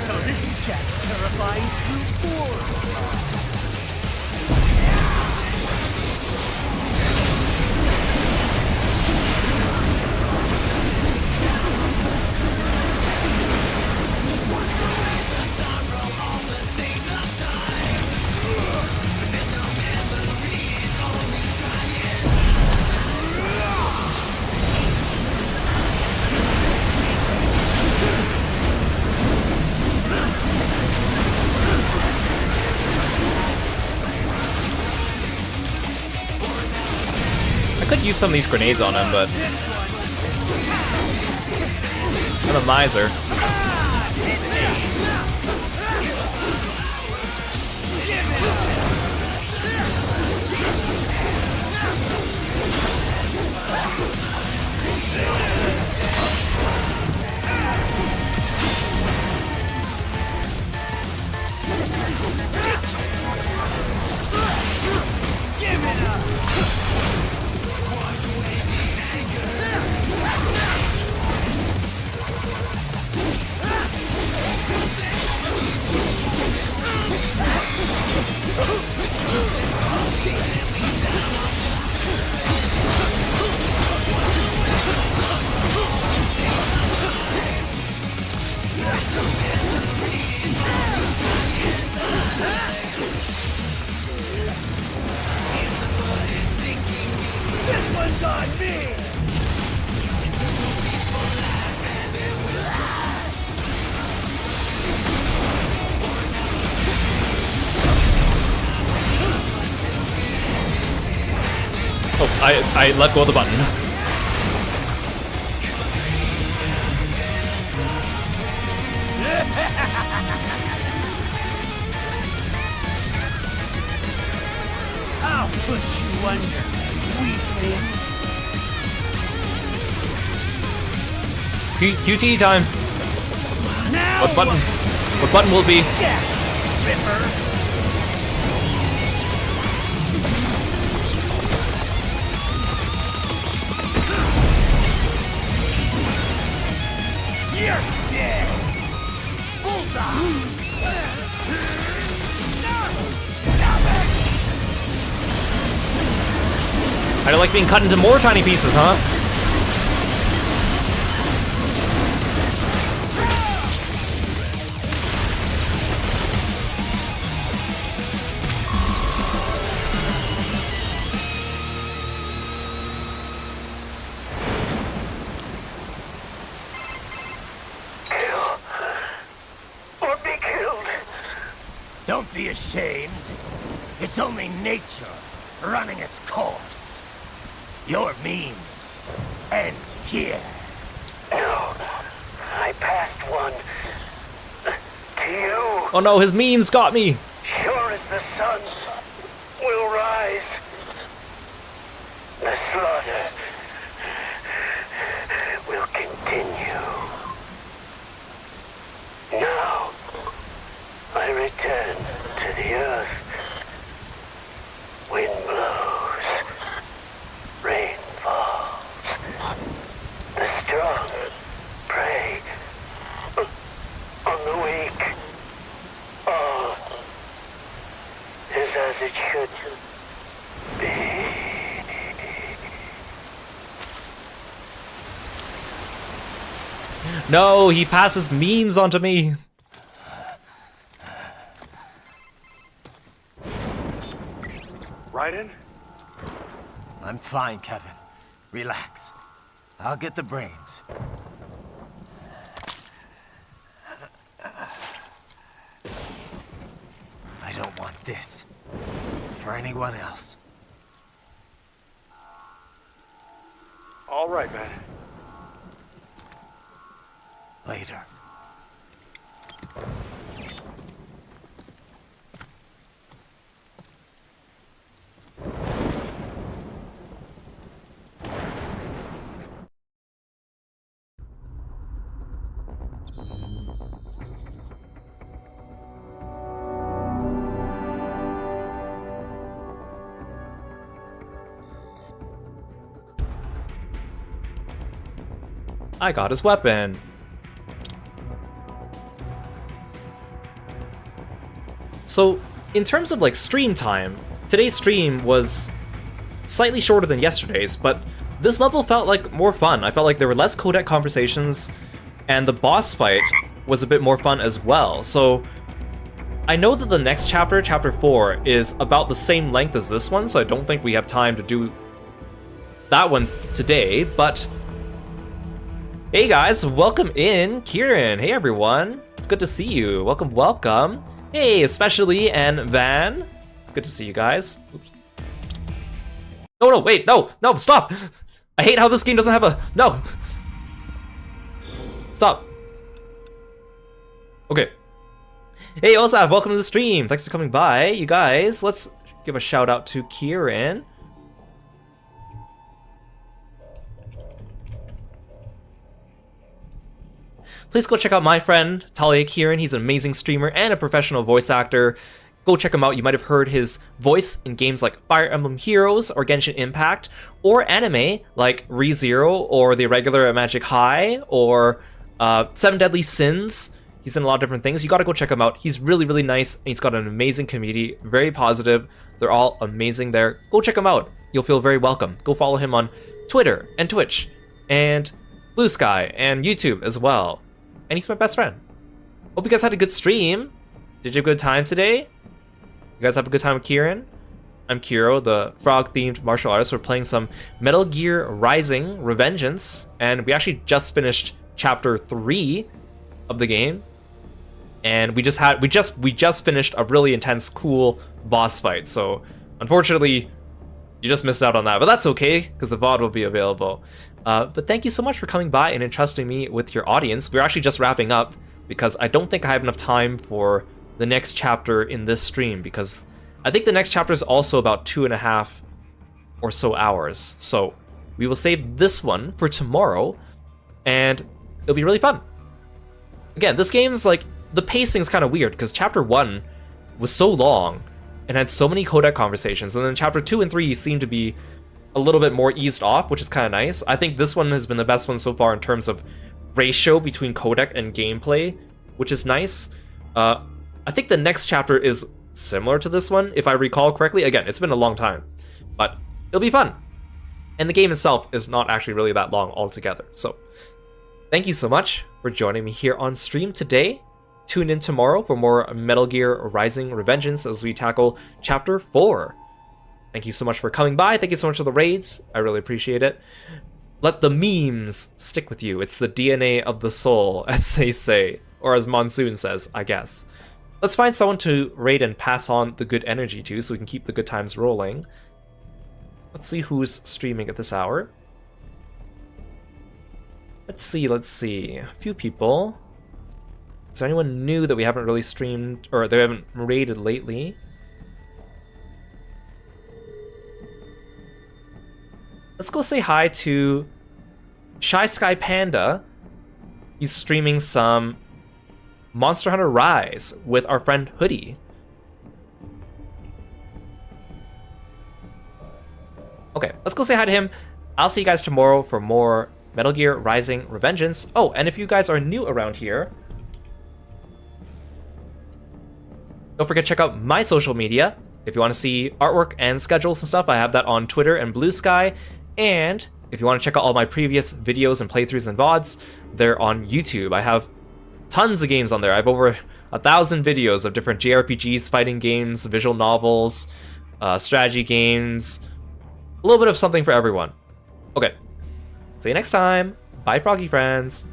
So this is Jack's terrifying true form. I could use some of these grenades on him, but... I'm a miser. Give it up! This one's on me! Oh, I let go of the button. I'll put you under, weakling. QT time. Now What button? What button will it be? Jack, Ripper. You're dead. Bullseye. I don't like being cut into more tiny pieces, huh? Don't be ashamed. It's only nature running its course. Your memes end here. No, I passed one. To you. Oh no, his memes got me. Sure as the sun will rise. The slaughter will continue. Now, I return to the earth. Wind blows. Rain falls. The strong prey on the weak. All is as it should be. No, he passes memes onto me. Raiden? I'm fine, Kevin. Relax. I'll get the brains. I don't want this for anyone else. All right, man. Later. I got his weapon. So, in terms of like stream time, today's stream was slightly shorter than yesterday's, but this level felt like more fun. I felt like there were less codec conversations, and the boss fight was a bit more fun as well. So, I know that the next chapter, chapter 4, is about the same length as this one, so I don't think we have time to do that one today, but hey guys, welcome in, Kieran. Hey everyone, it's good to see you. Welcome, welcome. Hey, especially and Van. Good to see you guys. Oops. No, wait, no, stop. I hate how this game doesn't have a, no. Stop. Okay. Hey, Osaf, welcome to the stream. Thanks for coming by. You guys, let's give a shout out to Kieran. Please go check out my friend, Talia Kieran. He's an amazing streamer and a professional voice actor. Go check him out. You might have heard his voice in games like Fire Emblem Heroes or Genshin Impact, or anime like ReZero or The Irregular Magic High or Seven Deadly Sins. He's in a lot of different things. You gotta go check him out. He's really, really nice, and he's got an amazing community, very positive. They're all amazing there. Go check him out. You'll feel very welcome. Go follow him on Twitter and Twitch and Blue Sky and YouTube as well. And he's my best friend. Hope you guys had a good stream. Did you have a good time today? You guys have a good time with Kieran? I'm Kiro, the frog-themed martial artist. We're playing some Metal Gear Rising: Revengeance, and we actually just finished chapter 3 of the game. And we just finished a really intense, cool boss fight. So unfortunately, you just missed out on that, but that's okay because the VOD will be available. But thank you so much for coming by and entrusting me with your audience. We're actually just wrapping up because I don't think I have enough time for the next chapter in this stream, because I think the next chapter is also about 2.5 or so hours. So we will save this one for tomorrow, and it'll be really fun. Again, this game's like, the pacing is kind of weird because chapter 1 was so long and had so many codec conversations, and then chapter 2 and 3 seem to be a little bit more eased off, which is kind of nice. I think this one has been the best one so far in terms of ratio between codec and gameplay, which is nice. I think the next chapter is similar to this one, if I recall correctly. Again, it's been a long time, but it'll be fun. And the game itself is not actually really that long altogether. So thank you so much for joining me here on stream today. Tune in tomorrow for more Metal Gear Rising: Revengeance as we tackle chapter 4. Thank you so much for coming by. Thank you so much for the raids. I really appreciate it. Let the memes stick with you. It's the DNA of the soul, as they say. Or as Monsoon says, I guess. let's find someone to raid and pass on the good energy to so we can keep the good times rolling. Let's see who's streaming at this hour. Let's see. A few people. Is there anyone new that we haven't really streamed, or they haven't raided lately? Let's go say hi to Shy Sky Panda. He's streaming some Monster Hunter Rise with our friend Hoodie. Okay, let's go say hi to him. I'll see you guys tomorrow for more Metal Gear Rising Revengeance. Oh, and if you guys are new around here, don't forget to check out my social media. If you want to see artwork and schedules and stuff, I have that on Twitter and Blue Sky. And if you want to check out all my previous videos and playthroughs and VODs, they're on YouTube. I have tons of games on there. I have over 1,000 videos of different JRPGs, fighting games, visual novels, strategy games, a little bit of something for everyone. Okay, see you next time. Bye, Froggy friends.